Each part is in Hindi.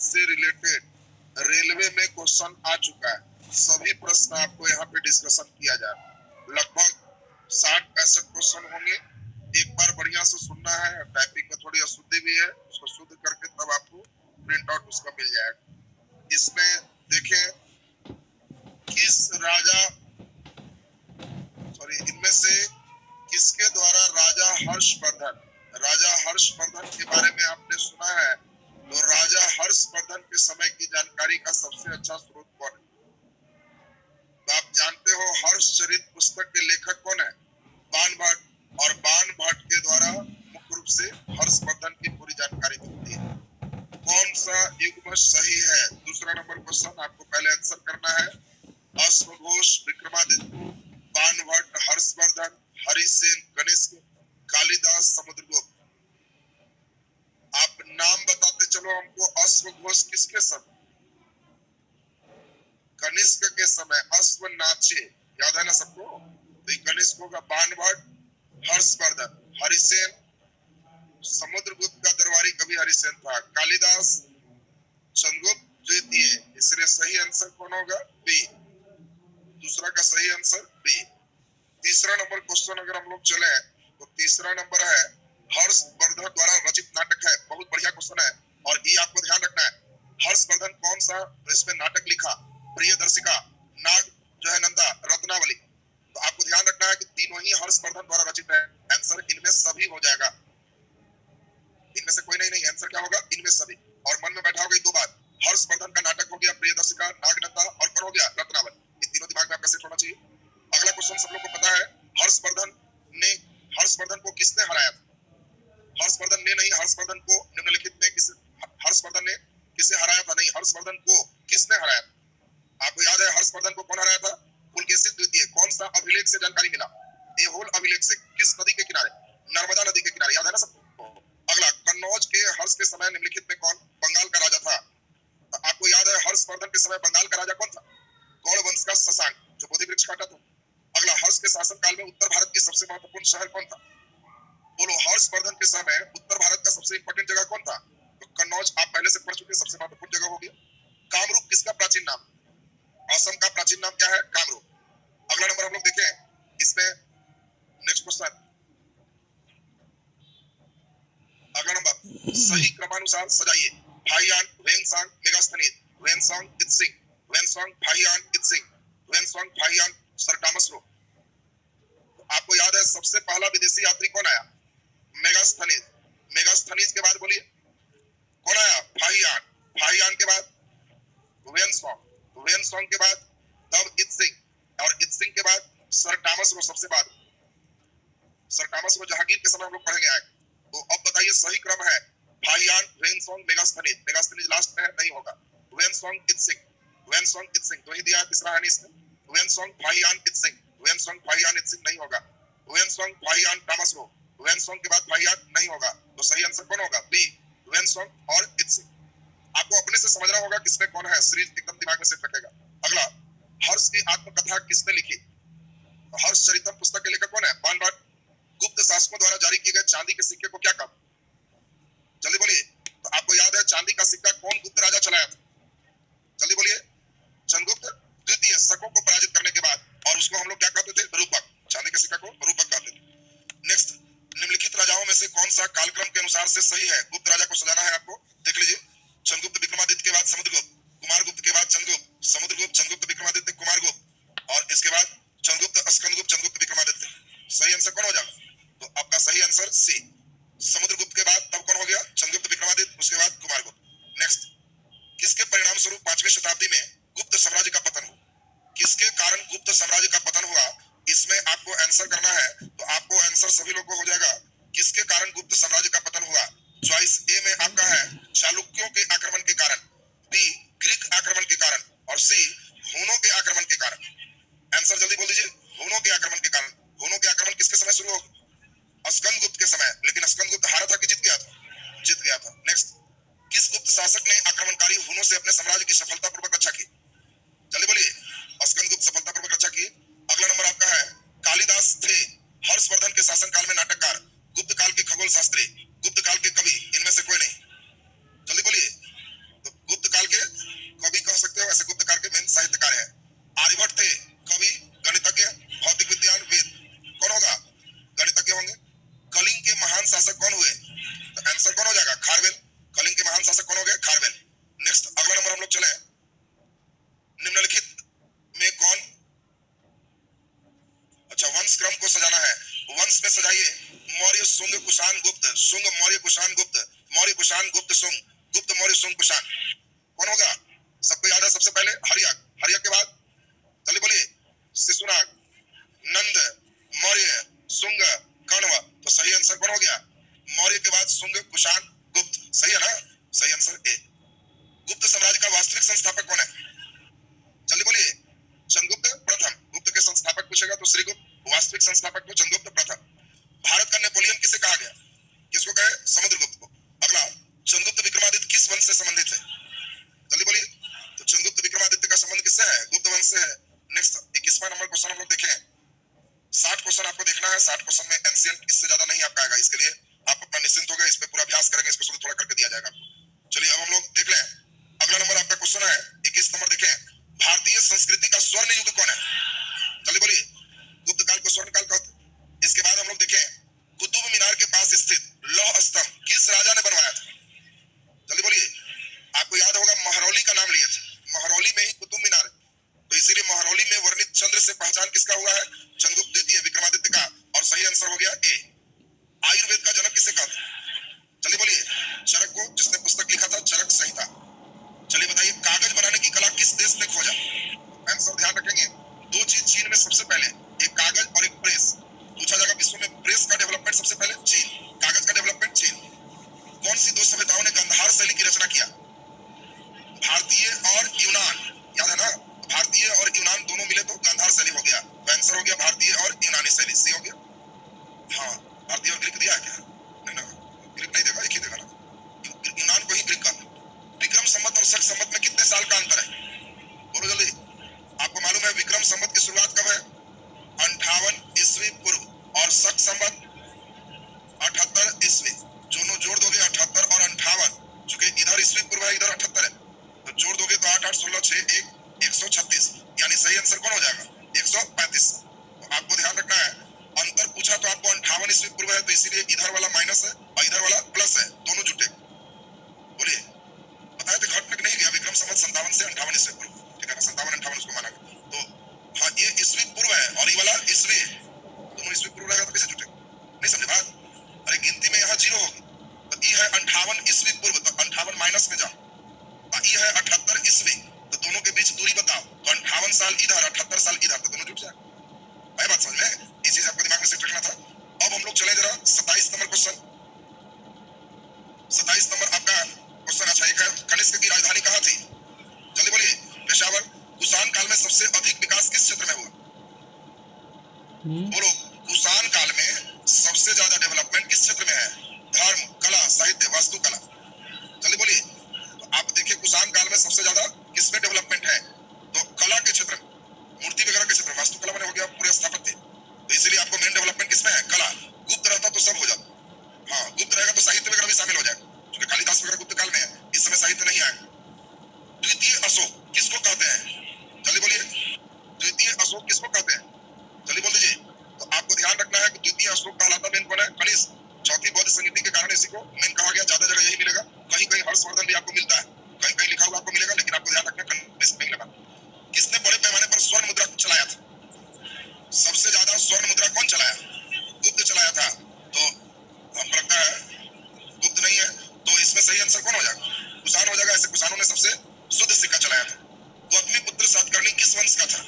से रिलेटेड रेलवे में क्वेश्चन आ चुका है। सभी प्रश्न आपको यहाँ पे डिस्कशन किया जाए। लगभग 60-65 क्वेश्चन होंगे। एक बार बढ़िया से सुनना है। टाइपिंग में थोड़ी अशुद्धि भी है, उसको शुद्ध करके तब आपको प्रिंट आउट उसका मिल जाएगा। इसमें देखें किस राजा इनमें से किसके द्वारा राजा हर्षवर्धन के बारे में आपने सुना है? तो राजा हर्षवर्धन के समय की जानकारी का सबसे अच्छा स्रोत कौन है? तो आप जानते हो हर्षचरित पुस्तक के लेखक कौन है? बाणभट्ट। और बाणभट्ट के द्वारा मुख्य रूप से हर्षवर्धन की पूरी जानकारी मिलती है। कौन सा युग्म सही है? दूसरा नंबर क्वेश्चन आपको पहले आंसर करना है। अश्वघोष, विक्रमादित्य, बाणभट्ट, हर्षवर्धन, हरिसेन, कनिष्क, कालिदास, समुद्रगुप्त। आप नाम बताते चलो हमको। अश्वघोष किसके समय? कनिष्क के समय। अश्व नाचे, याद है ना सबको? तो कनिष्क होगा। बाणभट्ट, हर्षवर्धन, हरिसेन, समुद्रगुप्त का दरबारी कवि हरिसेन था। कालिदास, चंद्रगुप्त द्वितीय। इसलिए सही आंसर कौन होगा? बी। दूसरा का सही आंसर बी। तीसरा नंबर क्वेश्चन अगर हम लोग चले तो तीसरा नंबर है हर्षवर्धन द्वारा रचित नाटक है। बहुत बढ़िया क्वेश्चन है और ये आपको ध्यान रखना है। हर्षवर्धन कौन सा इसमें नाटक लिखा? प्रियदर्शिका, नाग जो है नंदा, रत्नावली। तो आपको ध्यान रखना है कि तीनों ही हर्षवर्धन द्वारा रचित है। आंसर इनमें सभी हो जाएगा। इनमें से कोई नहीं। आंसर क्या होगा? इनमें सभी। और मन में बैठा होगा दो बात, हर्षवर्धन का नाटक हो गया प्रियदर्शिका, नागनंदा, और कौन हो गया? रत्नावली। ये तीनों दिमाग में आपका सेट होना चाहिए। अगला क्वेश्चन सब लोग को पता है, हर्षवर्धन को किसने हराया था? हर्षवर्धन ने नहीं, हर्षवर्धन को निम्नलिखित में हर्षवर्धन ने किसे हराया था? नहीं, हर्षवर्धन को किसने हराया था? आपको याद है हर्षवर्धन को कौन हराया था? पुलकेशी द्वितीय। कौन सा अभिलेख से जानकारी मिला? ऐहोल अभिलेख से। किस नदी के किनारे? नर्मदा नदी के किनारे। याद है ना सबको? अगला, कन्नौज के हर्ष के समय निम्नलिखित में कौन बंगाल का राजा था? तो आपको याद है हर्षवर्धन के समय बंगाल का राजा कौन था? गौड़ वंश का शशांक, जो बोधि वृक्ष काटा था। अगला, हर्ष के शासन काल में उत्तर भारत की सबसे महत्वपूर्ण शहर कौन था? बोलो, हर्षवर्धन के समय उत्तर भारत का सबसे इंपॉर्टेंट जगह कौन था? तो कन्नौज आप पहले से पढ़ चुके, सबसे महत्वपूर्ण जगह हो गया। कामरूप किसका प्राचीन नाम? असम का प्राचीन नाम क्या है? कामरूप। अगला नंबर हम लोग देखें इसमें, नेक्स्ट क्वेश्चन। अगला नंबर, सही क्रमानुसार सजाइए। Fahien, Hiuen Tsang, Megasthenes. Hiuen Tsang, Itsing, Hiuen Tsang, Fahien, Itsing, Hiuen Tsang, Fahien, Sir Thomas Roe. तो आपको याद है सबसे पहला विदेशी यात्री कौन आया? मेगास्थनीज। मेगास्थनीज के बाद बोलिए कौन आया? फाहियान। फाहियान के बाद वेंगसांग। वेंगसांग के बाद तब इत्सिंग, और इत्सिंग के बाद सरटामसरो सबसे बाद। सरटामसरो जहांगीर के समय हम लोग पढ़ेंगे आए। तो अब बताइए सही क्रम है फाहियान, वेंगसांग, मेगास्थनीज। मेगास्थनीज लास्ट में है, नहीं होगा। वेंगसांग, इत्सिंग। वेंगसांग, इत्सिंग तो ही दिया, तीसरा है नहीं इसमें। वेंगसांग, Fahien, Itsing. Hiuen Tsang, Fahien, Itsing नहीं होगा। वेंगसांग, फाहियान, टामसरो। वेंगसांग के बाद फाहियान नहीं होगा। तो सही आंसर कौन होगा? बी, वेंगसांग और इत्सिंग। आपको अपने से समझना होगा किसमें कौन है, सीरीज एकदम दिमाग में सेट रखेगा। अगला, हर्ष की आत्मकथा किसने लिखी? हर्ष चरितम पुस्तक के लेखक कौन है? बाणभट्ट। गुप्त शासकों द्वारा जारी किए गए चांदी के सिक्के को क्या कहा? जल्दी बोलिए। तो आपको याद है चांदी का सिक्का कौन गुप्त राजा चलाया था? जल्दी बोलिए। चंद्रगुप्त द्वितीय। शकों को पराजित करने के बाद, और उसको हम लोग क्या कहते थे? रूपक। चांदी के सिक्का को रूपक कहते थे। नेक्स्ट, निम्नलिखित राजाओं में से कौन सा कालक्रम के अनुसार से सही है? गुप्त राजा को सजाना है आपको, देख लीजिए। चंद्रगुप्त विक्रमादित्य के बाद समुद्रगुप्त, कुमारगुप्त के बाद चंद्रगुप्त, समुद्रगुप्त, चंद्रगुप्त विक्रमादित्य, कुमारगुप्त, और इसके बाद चंद्रगुप्त, स्कंदगुप्त, चंद्रगुप्त विक्रमादित्य। सही आंसर कौन हो जाएगा? तो आपका सही आंसर सी। समुद्रगुप्त के बाद तब कौन हो गया? चंद्रगुप्त विक्रमादित्य, उसके बाद कुमारगुप्त। नेक्स्ट, किसके परिणाम स्वरूप 5वीं शताब्दी में गुप्त साम्राज्य का पतन हुआ? किसके कारण गुप्त साम्राज्य का पतन हुआ? इसमें आपको आंसर करना है। तो आपको आंसर सभी लोगों को हो जाएगा, किसके कारण गुप्त साम्राज्य का पतन हुआ। चॉइस ए में आपका है चालुक्यों के आक्रमण के कारण, बी ग्रीक आक्रमण के कारण, और सी हुनों के आक्रमण के कारण। आंसर जल्दी बोल दीजिए। हुनों के आक्रमण के कारण। हुनों के आक्रमण किसके समय शुरू हो? स्कंदगुप्त के समय। लेकिन स्कंदगुप्त हारा था कि जीत गया था? जीत गया था। नेक्स्ट, किस गुप्त शासक ने आक्रमणकारी हुनों से अपने साम्राज्य की सफलतापूर्वक रक्षा की? जल्दी बोलिए। स्कंदगुप्त सफलतापूर्वक रक्षा की। अगला नंबर आपका है, कालिदास थे हर्षवर्धन के शासनकाल में नाटककार, गुप्त काल के खगोल शास्त्री, गुप्त काल के कवि, इनमें से कोई नहीं। जल्दी बोलिए। तो सुंग कुषाण गुप्त, सुंग मौर्य कुषाण गुप्त, मौर्य कुषाण गुप्त सुंग, गुप्त मौर्य सुंग कुषाण। कौन होगा? सबको याद है सबसे पहले हर्यक, हर्यक के बाद जल्दी बोलिए शिशुनाग, नंद, मौर्य, सुंग, कण्व। तो सही आंसर कौन हो गया? मौर्य के बाद सुंग कुषाण गुप्त। सही है ना? सही आंसर ए। गुप्त साम्राज्य का वास्तविक संस्थापक कौन है? जल्दी बोलिए। चंद्रगुप्त प्रथम। गुप्त के संस्थापक पूछेगा तो श्रीगुप्त, वास्तविक संस्थापक तो चंद्रगुप्त प्रथम। भारत का नेपोलियन किसे कहा गया? किसको कहे? समुद्रगुप्त को। अगला, चंद्रगुप्त विक्रमादित्य किस वंश से संबंधित है? जल्दी बोलिए। तो चंद्रगुप्त विक्रमादित्य का संबंध किससे है? गुप्त वंश से है। नेक्स्ट 21वां नंबर क्वेश्चन हम लोग देखें। 60 क्वेश्चन आपको देखना है। 60 क्वेश्चन में एंशिएंट इससे ज्यादा नहीं आपका आएगा, इसके लिए आप अपना निश्चिंत हो गए, इस पे पूरा अभ्यास करेंगे, इसको थोड़ा करके दिया जाएगा। चलिए अब हम लोग देख लें। अगला नंबर आपका क्वेश्चन है 21 नंबर देखें। भारतीय संस्कृति का स्वर्ण युग कौन है? जल्दी बोलिए। गुप्त काल को स्वर्ण काल कहते हैं। इसके बाद हम लोग देखें कुतुब मीनार के पास स्थित लौह स्तंभ किस राजा ने बनवाया था? जल्दी बोलिए। आपको याद होगा महरौली का नाम लिए थे, महरौली में ही कुतुब मीनार है, तो इसीलिए महरौली में वर्णित चंद्र से पहचान किसका हुआ है? चंद्रगुप्त द्वितीय विक्रमादित्य का। और सही आंसर हो गया ए। आयुर्वेद का जनक किसे कहते हैं? चलिए बोलिए। चरक को, जिसने पुस्तक लिखा था चरक संहिता। चलिए बताइए कागज बनाने की कला किस देश ने खोजा? आंसर ध्यान रखेंगे। दो चीज चीन में सबसे पहले, एक कागज और एक प्रेस। पूछा जाएगा विश्व में प्रेस का डेवलपमेंट सबसे पहले चीन, कागज का डेवलपमेंट चीन। कौन सी दो सभ्यताओं ने गांधार शैली की रचना किया? भारतीय और यूनान। याद है ना? भारतीय और यूनान दोनों मिले तो गांधार शैली हो गया। तो आंसर हो गया भारतीय और यूनानी शैली। सी हो गया। हाँ, भारतीय और ग्रीक दिया है क्या? नहीं ना, ग्रीक नहीं देगा, एक ही देगा ना, यूनान को ही ग्रीक का। विक्रम संवत और शक संवत में कितने साल का अंतर है? बोलो जल्दी। आपको मालूम है विक्रम संवत की शुरुआत कब है? 58 ईस्वी पूर्व। और शक संवत 78 ईस्वी। दोनों जोड़ दोगे 78 और 58, चूंकि इधर ईस्वी पूर्व है इधर 78 है, तो जोड़ दोगे तो 8 8 16 6 1 136, यानी सही आंसर कौन हो जाएगा? 135। तो आपको ध्यान रखना है, अंतर पूछा तो आपको 58 ईस्वी पूर्व है, तो इसीलिए इधर वाला माइनस है और इधर वाला प्लस है, दोनों जुटे। बोलिए। बताया तो घटने नहीं गया। विक्रम संवत 57 से 58 ईस्वी पूर्व, ठीक है ना? 57 58 उसको माना गया। तो हाँ, ये ईस्वी पूर्व है और ये वाला ईस्वी, दोनों ईस्वी पूर्व रहेगा तो कैसे जुटे? नहीं समझे बात? अरे गिनती में यहाँ जीरो होगी, तो ये है 58 ईस्वी पूर्व, तो 58 माइनस में जाओ। ये है 78 ईस्वी, तो दोनों के बीच दूरी बताओ, तो 58 साल इधर 78 साल इधर, तो दोनों जुट जाए। भाई बात समझ में? ये चीज आपको दिमाग में सेट रखना था। अब हम लोग चले जरा 27 नंबर क्वेश्चन। 27 नंबर आपका क्वेश्चन अच्छा एक है। कनिष्क की राजधानी कहाँ थी? जल्दी बोलिए। पेशावर। कुषाण काल में सबसे अधिक विकास किस क्षेत्र में हुआ? बोलो। कुषाण काल में सबसे ज्यादा डेवलपमेंट किस क्षेत्र में है? धर्म, कला, साहित्य, वास्तुकला। जल्दी बोलिए। तो आप देखिए कुषाण काल में सबसे ज्यादा किसमें डेवलपमेंट है? तो कला के क्षेत्र में, मूर्ति वगैरह के क्षेत्र में। वास्तुकला में हो गया पूरे स्थापत्य, तो इसीलिए आपको मेन डेवलपमेंट किसमें है? कला। गुप्त रहता तो सब हो जाता। हाँ, गुप्त रहेगा तो साहित्य वगैरह भी शामिल हो जाएगा, क्योंकि कालिदास वगैरह गुप्त काल में है, इस समय साहित्य नहीं आएगा। द्वितीय अशोक किसको कहते हैं? जल्दी बोलिए। द्वितीय अशोक किसको कहते हैं? जल्दी बोल दीजिए। तो आपको ध्यान रखना है कि द्वितीय अशोक कहलाता मेन कौन है? कनिष्क। चौथी बौद्ध संगीति के कारण इसी को मेन कहा गया। ज्यादा जगह यही मिलेगा, कहीं कहीं हर्षवर्धन भी आपको मिलता है, कहीं कहीं लिखा हुआ आपको मिलेगा, लेकिन आपको ध्यान रखना कनिष्क नहीं लगा। किसने बड़े पैमाने पर स्वर्ण मुद्रा चलाया था? सबसे ज्यादा स्वर्ण मुद्रा कौन चलाया? गुप्त चलाया था। तो हमको लगता है गुप्त नहीं है, तो इसमें सही आंसर कौन हो जाएगा? कुषाण हो जाएगा। ऐसे कुषाणों ने सबसे शुद्ध सिक्का चलाया था। गौतमी पुत्र सातकर्णी किस वंश का था?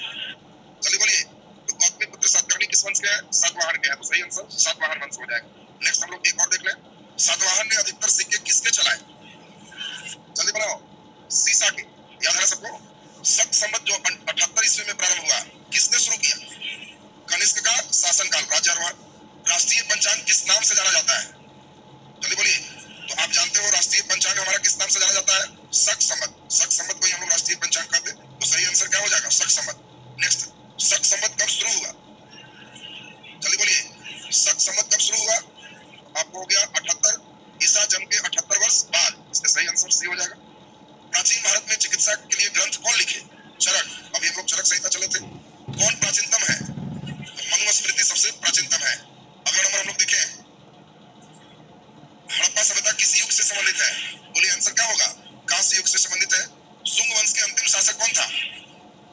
जल्दी बोलिए। तो गौतमी पुत्र सातकर्णी किस वंश के हैं? सातवाहन के हैं, तो सही आंसर सातवाहन वंश हो जाएगा। नेक्स्ट हम लोग एक और देख लें। सातवाहन ने अधिकतर सिक्के किसके चलाए? जल्दी बनाओ। सीसा के। याद है सबको? शक संवत जो 78 ईस्वी में प्रारंभ हुआ, किसने शुरू किया? कनिष्क का शासनकाल, राज्यारोहण। राष्ट्रीय पंचांग किस नाम से जाना जाता है? जल्दी बोलिए। तो आप जानते हो राष्ट्रीय पंचांग हमारा किस नाम से जाना जाता है? शक संवत। शक संवत को ही हम लोग राष्ट्रीय पंचांग कहते हैं, तो सही आंसर क्या हो जाएगा? शक संवत। नेक्स्ट, शक संवत कब शुरू हुआ? जल्दी बोलिए। शक संवत कब शुरू हुआ? आपको हो गया 78 ईसा जन्म के 78 वर्ष बाद। इसका सही आंसर सी हो जाएगा। प्राचीन भारत में चिकित्सा के लिए ग्रंथ कौन लिखे? चरक। अभी हम लोग चरक संहिता चले थे। कौन प्राचीनतम है? तो मनुस्मृति सबसे प्राचीनतम है। अगला नंबर हम लोग देखें। हड़प्पा सभ्यता किस युग से संबंधित है? बोलिए आंसर क्या होगा? कांस्य युग से संबंधित है। शुंग वंश के अंतिम शासक कौन था?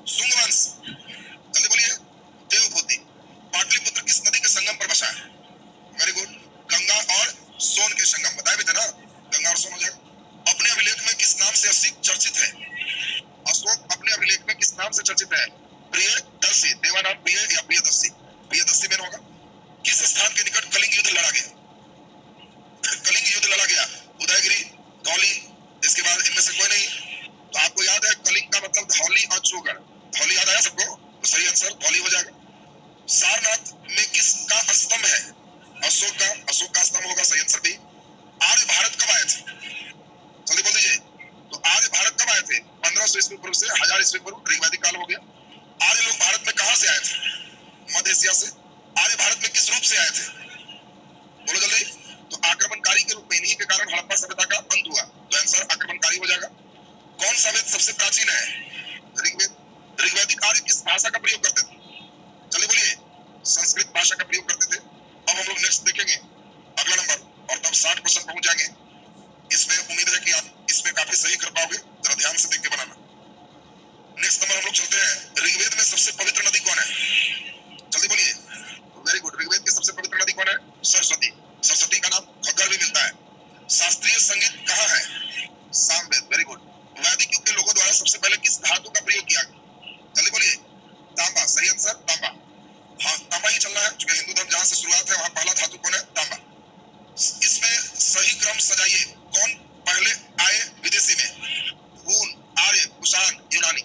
शुंग वंश। जल्दी बोलिए। देवभूति। पाटलिपुत्र किस नदी के संगम पर बसा है? Very good. गंगा से चर्चित है? अशोक अपने अभिलेख में किस नाम से चर्चित है? प्रियदर्शी, देवानाम प्रिय या प्रियदर्शी? प्रियदर्शी में होगा। किस स्थान के निकट कलिंग युद्ध लड़ा गया? कलिंग युद्ध लड़ा गया उदयगिरी, धौली, इसके बाद इनमें से कोई नहीं। तो आपको याद है कलिंग का मतलब धौली और चौगढ़। धौली याद आया सबको? तो सही आंसर धौली हो जाएगा। सारनाथ में किसका स्तंभ है? अशोक का स्तंभ होगा, सही आंसर भी। आर्य भारत कब आए थे? जल्दी बोल दीजिए। तो आर्य भारत कब आए थे? 1500 ईस्वी पूर्व से 1000 ईस्वी पूर्व, ऋग्वैदिक काल हो गया। आर्य लोग भारत में कहां से आए थे? मध्य एशिया से। आर्य भारत में किस रूप से आए थे? बोलो जल्दी। तो आक्रमणकारी के रूप में, इन्हीं के कारण हड़प्पा सभ्यता का अंत हुआ। तो आंसर आक्रमणकारी हो जाएगा। कौन सा वेद सबसे प्राचीन है? ऋग्वेद। ऋग्वैदिक आर्य किस भाषा का प्रयोग करते थे? चलिए बोलिए। संस्कृत भाषा का प्रयोग करते थे। अब हम लोग नेक्स्ट देखेंगे अगला नंबर, और तब 60 क्वेश्चन पहुंच जाएंगे। इसमें उम्मीद है कि आप इसमें काफी सही कर पाओगे, जरा ध्यान से देख के बनाना। नेक्स्ट नंबर हम लोग चलते हैं, ऋग्वेद में सबसे पवित्र नदी कौन है? जल्दी बोलिए। Very good. ऋग्वेद की सबसे पवित्र नदी कौन है? सरस्वती। सरस्वती का नाम घग्गर भी मिलता है। शास्त्रीय संगीत कहाँ है? सामवेद। Very good. वैदिक युग के लोगों द्वारा सबसे पहले किस धातु का प्रयोग किया गया? जल्दी बोलिए। तांबा, सही आंसर तांबा। हाँ, तांबा ही चलना है, क्योंकि हिंदू धर्म जहां से शुरुआत है वहां पहला धातु कौन है? तांबा। इसमें सही क्रम सजाइए। कौन पहले आए विदेशी में? हून, आर्य, कुषाण, यूनानी?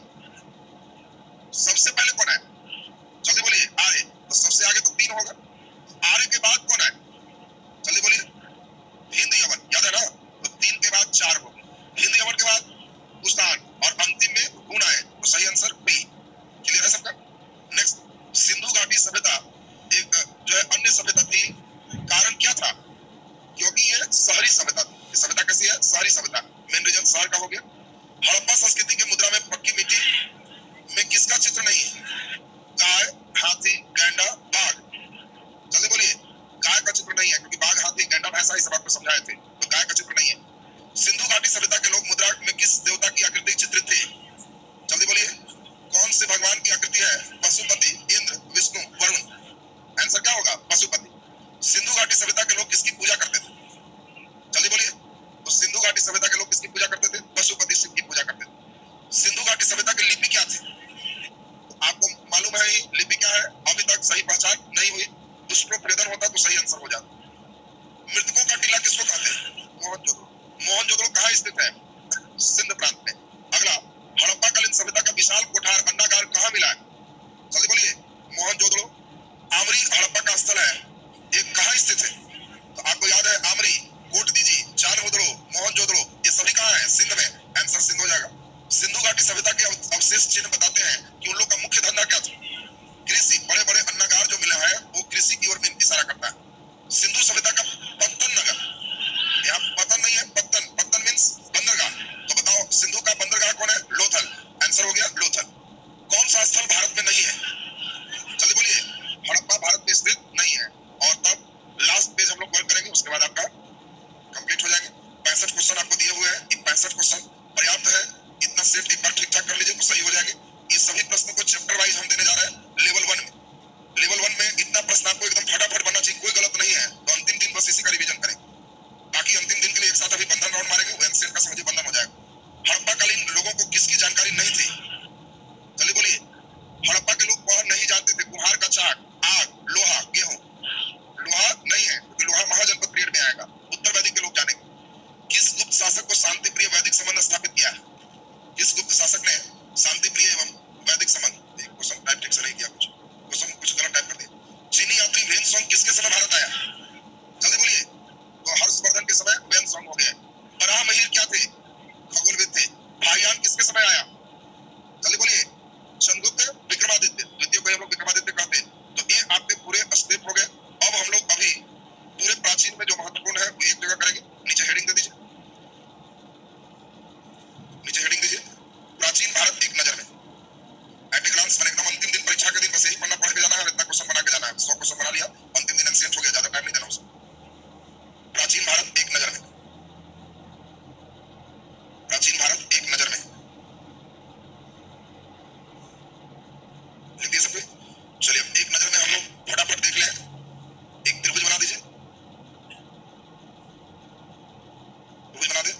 सबसे पहले कौन है? जल्दी बोलिए। आर्य। तो सबसे आगे तो 3 होगा। आर्य के बाद कौन है? जल्दी बोलिए। हिंद यवन, याद है ना? तो 3 के बाद 4 होगा। हिंद यवन के बाद कुषाण, और अंतिम में हून आए। तो सही आंसर बी। क्लियर है सबका? नेक्स्ट, सिंधु घाटी सभ्यता एक जो है अन्य सभ्यता थी, कारण क्या था? क्योंकि ये शहरी सभ्यता थी। ये सभ्यता कैसी है? शहरी सभ्यता। मेन रीजन शहर का हो गया। हड़प्पा संस्कृति की मुद्रा में पक्की मिट्टी में किसका चित्र नहीं है? गाय, हाथी, गैंडा, बाघ? जल्दी बोलिए। गाय का चित्र नहीं है, क्योंकि बाघ, हाथी, गैंडा, भैंसा इस बात को समझाए थे, तो गाय का चित्र नहीं है। सिंधु घाटी सभ्यता के लोग मुद्रा में किस देवता की आकृति चित्रित थे? जल्दी बोलिए। कौन से भगवान की आकृति है? पशुपति, इंद्र, विष्णु, वरुण? आंसर क्या होगा? पशुपति। सिंधु घाटी सभ्यता के लोग किसकी पूजा करते थे? जल्दी बोलिए। तो सिंधु घाटी सभ्यता के लोग किसकी पूजा करते थे? पशुपति शिव की पूजा करते थे। सिंधु घाटी सभ्यता की लिपि क्या थी? आपको मालूम है लिपि क्या है? अभी तक सही पहचान नहीं हुई। दुष्प्रभेदन होता तो सही आंसर हो जाता। मृतकों का टीला किसको कहते हैं? मोहनजोदड़ो। मोहनजोदड़ो कहाँ स्थित है? सिंध प्रांत में। अगला, हड़प्पाकालीन सभ्यता का विशाल कोठार अन्नागार कहाँ मिला है? जल्दी बोलिए। मोहनजोदड़ो। आमरी हड़प्पा का स्थल है, ये कहाँ स्थित है? तो आपको याद है आमरी, कोटदीजी, चारमुद्रो, मोहनजोदड़ो, ये सभी कहाँ है? सिंध में। आंसर सिंध हो जाएगा। सिंधु घाटी सभ्यता के अवशेष चिन्ह बताते हैं कि उन लोग का मुख्य धंधा क्या था? कृषि। बड़े बड़े अन्नागार जो मिला है वो कृषि की ओर इशारा करता है। सिंधु सभ्यता का पत्तन नगर, यहाँ पतन नहीं है, पत्तन। पत्तन मीन्स बंदरगाह। तो बताओ सिंधु का बंदरगाह कौन है? लोथल। आंसर हो गया लोथल। कौन सा स्थल भारत में नहीं है? जल्दी बोलिए। हड़प्पा भारत में स्थित नहीं है। और तब लास्ट पेज हम लोग वर्क करेंगे, उसके बाद आपका कंप्लीट हो जाएंगे। 65 क्वेश्चन आपको दिए हुए हैं। 65 क्वेश्चन पर्याप्त है। इतना सेट एक बार ठीक ठाक कर लीजिए तो सही हो जाएंगे। ये सभी प्रश्नों को चैप्टर वाइज हम देने जा रहे हैं लेवल 1 में। लेवल 1 में इतना प्रश्न आपको एकदम फटाफट बनना चाहिए, कोई गलत नहीं है। तो अंतिम दिन बस इसी का रिवीजन करें। बाकी अंतिम दिन के लिए एक साथ अभी बंधन राउंड मारेंगे, वो एनसीएल का समझिए बंधन हो जाएगा। हड़प्पाकालीन लोगों को किसकी जानकारी नहीं थी? जल्दी बोलिए। हड़प्पा के लोग वह नहीं जानते थे कुम्हार का चाक, आग, लोहा, गेहूं? लोहा नहीं है, क्योंकि लोहा महाजनपद पीरियड में आएगा। उत्तर वैदिक के लोग जानेंगे। किस गुप्त शासक को शांति प्रिय वैदिक संबंध स्थापित किया? किस गुप्त शासक ने शांति प्रिय एवं वैदिक संबंध? क्वेश्चन टाइप ठीक से नहीं किया, क्वेश्चन कुछ गलत टाइप कर दिया। चीनी यात्री वेनसोंग किसके समय भारत आया? जल्दी बोलिए। तो हर्षवर्धन के समय वेनसोंग हो गए। बराहमहीर क्या थे? खगोलविद थे। फाहियान किसके समय आया? जल्दी बोलिए। चंद्रगुप्त, विक्रमादित्य द्वितीय को हम लोग विक्रमादित्य कहते हैं। तो ये आपके पूरे स्टेप हो गए। अब हम लोग अभी पूरे प्राचीन में जो महत्वपूर्ण है वो एक जगह करेंगे। नीचे हेडिंग दे दीजिए। नीचे हेडिंग दीजिए, प्राचीन भारत एक नजर में। एट ए ग्लांस, मैंने एकदम अंतिम दिन परीक्षा के दिन बस यही पढ़ना पढ़ के जाना है, इतना क्वेश्चन बना के जाना है। 100 क्वेश्चन बना लिया, अंतिम दिन एनसीएल हो गया, ज्यादा टाइम नहीं देना उसको। प्राचीन भारत एक नजर में। प्राचीन भारत एक नजर में। लिख दिए सबको? चलिए एक नजर में हम लोग फटाफट देख लें। एक त्रिभुज बना दीजिए। त्रिभुज बना दे।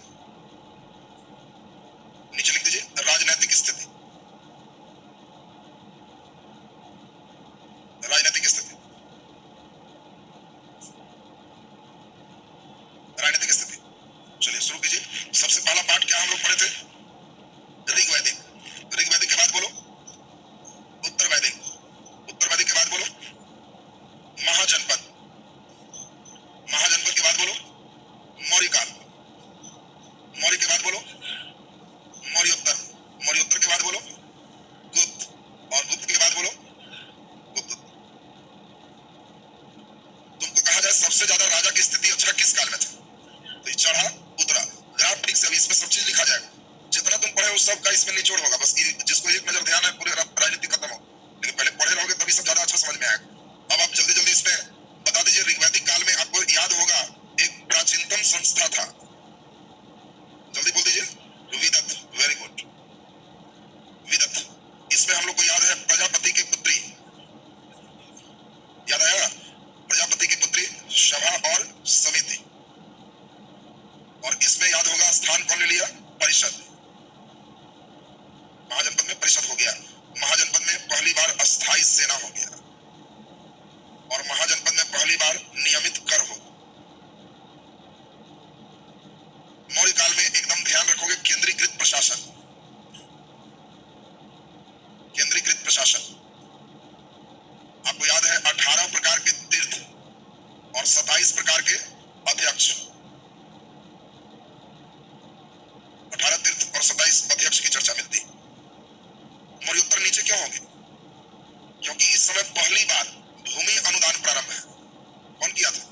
है उस सब का इसमें निचोड़ होगा। बस जिसको एक नजर ध्यान है पूरे राजनीति खत्म हो, लेकिन पहले पढ़े रहोगे तभी सब ज्यादा अच्छा समझ में आएगा। अब आप जल्दी जल्दी इसमें बता दीजिए, ऋग्वैदिक काल में आपको याद होगा एक प्राचीनतम संस्था था, जल्दी बोल दीजिए, विदत। Very good, विदत। इसमें हम लोग को याद है प्रजापति की पुत्री, याद आया, प्रजापति की पुत्री सभा और समिति। और इसमें याद होगा स्थान कौन ले लिया, परिषद। महाजनपद में परिषद हो गया, महाजनपद में पहली बार अस्थाई सेना हो गया, और महाजनपद में पहली बार नियमित कर हो। मौर्य काल में एकदम ध्यान रखोगे केंद्रीकृत प्रशासन, केंद्रीकृत प्रशासन। आपको याद है 18 प्रकार के तीर्थ और 27 प्रकार के अध्यक्ष, 18 तीर्थ और 27 अध्यक्ष की चर्चा मिलती। मौर्योत्तर नीचे क्यों होंगे, क्योंकि इस समय पहली बार भूमि अनुदान प्रारंभ है। कौन किया था,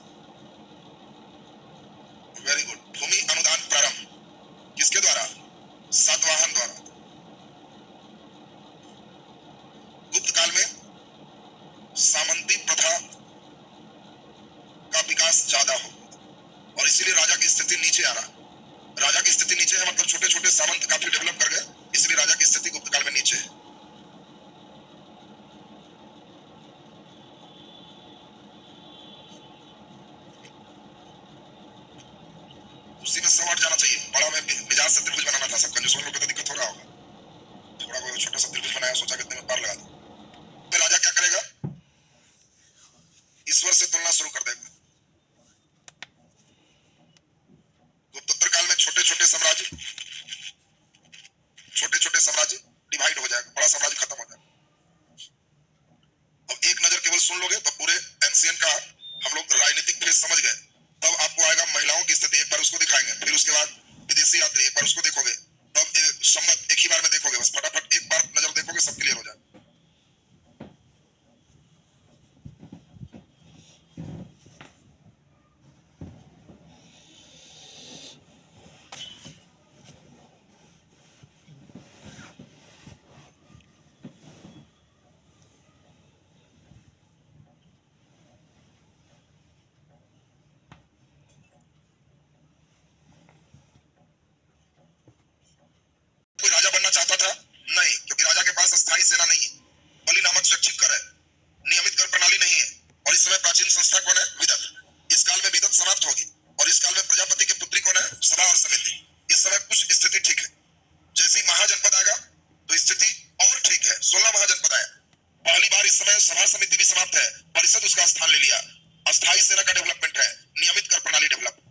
वेरी गुड, भूमि अनुदान प्रारंभ किसके द्वारा, सातवाहन द्वारा। गुप्त काल में सामंती प्रथा का विकास ज्यादा हो, और इसीलिए राजा की स्थिति नीचे आ रहा। राजा की स्थिति नीचे है मतलब छोटे छोटे सामंत काफी डेवलप कर गए, इसलिए राजा की स्थिति गुप्त काल में नीचे है। उसी में 100 जाना चाहिए। बड़ा में मिजाज से त्रिभुज बनाना था, सब कंजूसों लोग को तो दिक्कत हो रहा होगा। थोड़ा बहुत छोटा सा त्रिभुज बनाया, सोचा कितने में पार लगा दो। तो राजा क्या करेगा, ईश्वर से तुलना शुरू कर देगा। गुप्तोत्तर काल में छोटे छोटे साम्राज्य डिवाइड हो जाएगा, बड़ा साम्राज्य खत्म हो जाएगा। अब एक नजर केवल सुन लोगे तो पूरे एंशियन का हम लोग राजनीतिक फेस समझ गए। तब आपको आएगा महिलाओं की स्थिति, एक बार उसको दिखाएंगे, फिर उसके बाद विदेशी यात्री, एक बार उसको देखोगे, तब संबंध एक ही बार में देखोगे, बस फटाफट एक बार नजर देखोगे सब क्लियर हो जाएगा। कोई राजा बनना चाहता था नहीं, क्योंकि राजा के पास अस्थायी सेना नहीं है, बलि नामक स्वैच्छिक कर है, नियमित कर प्रणाली नहीं है। और इस समय प्राचीन संस्था कौन है, विदत। इस काल में विदत समाप्त होगी, और इस काल में प्रजापति की पुत्री कौन है, सभा और समिति। इस समय कुछ स्थिति ठीक है, जैसे ही महाजनपद आएगा तो स्थिति और ठीक है। 16 महाजनपद आया, पहली बार इस समय सभा समिति भी समाप्त है, परिषद उसका स्थान ले लिया, अस्थायी सेना का डेवलपमेंट है, नियमित कर प्रणाली डेवलप।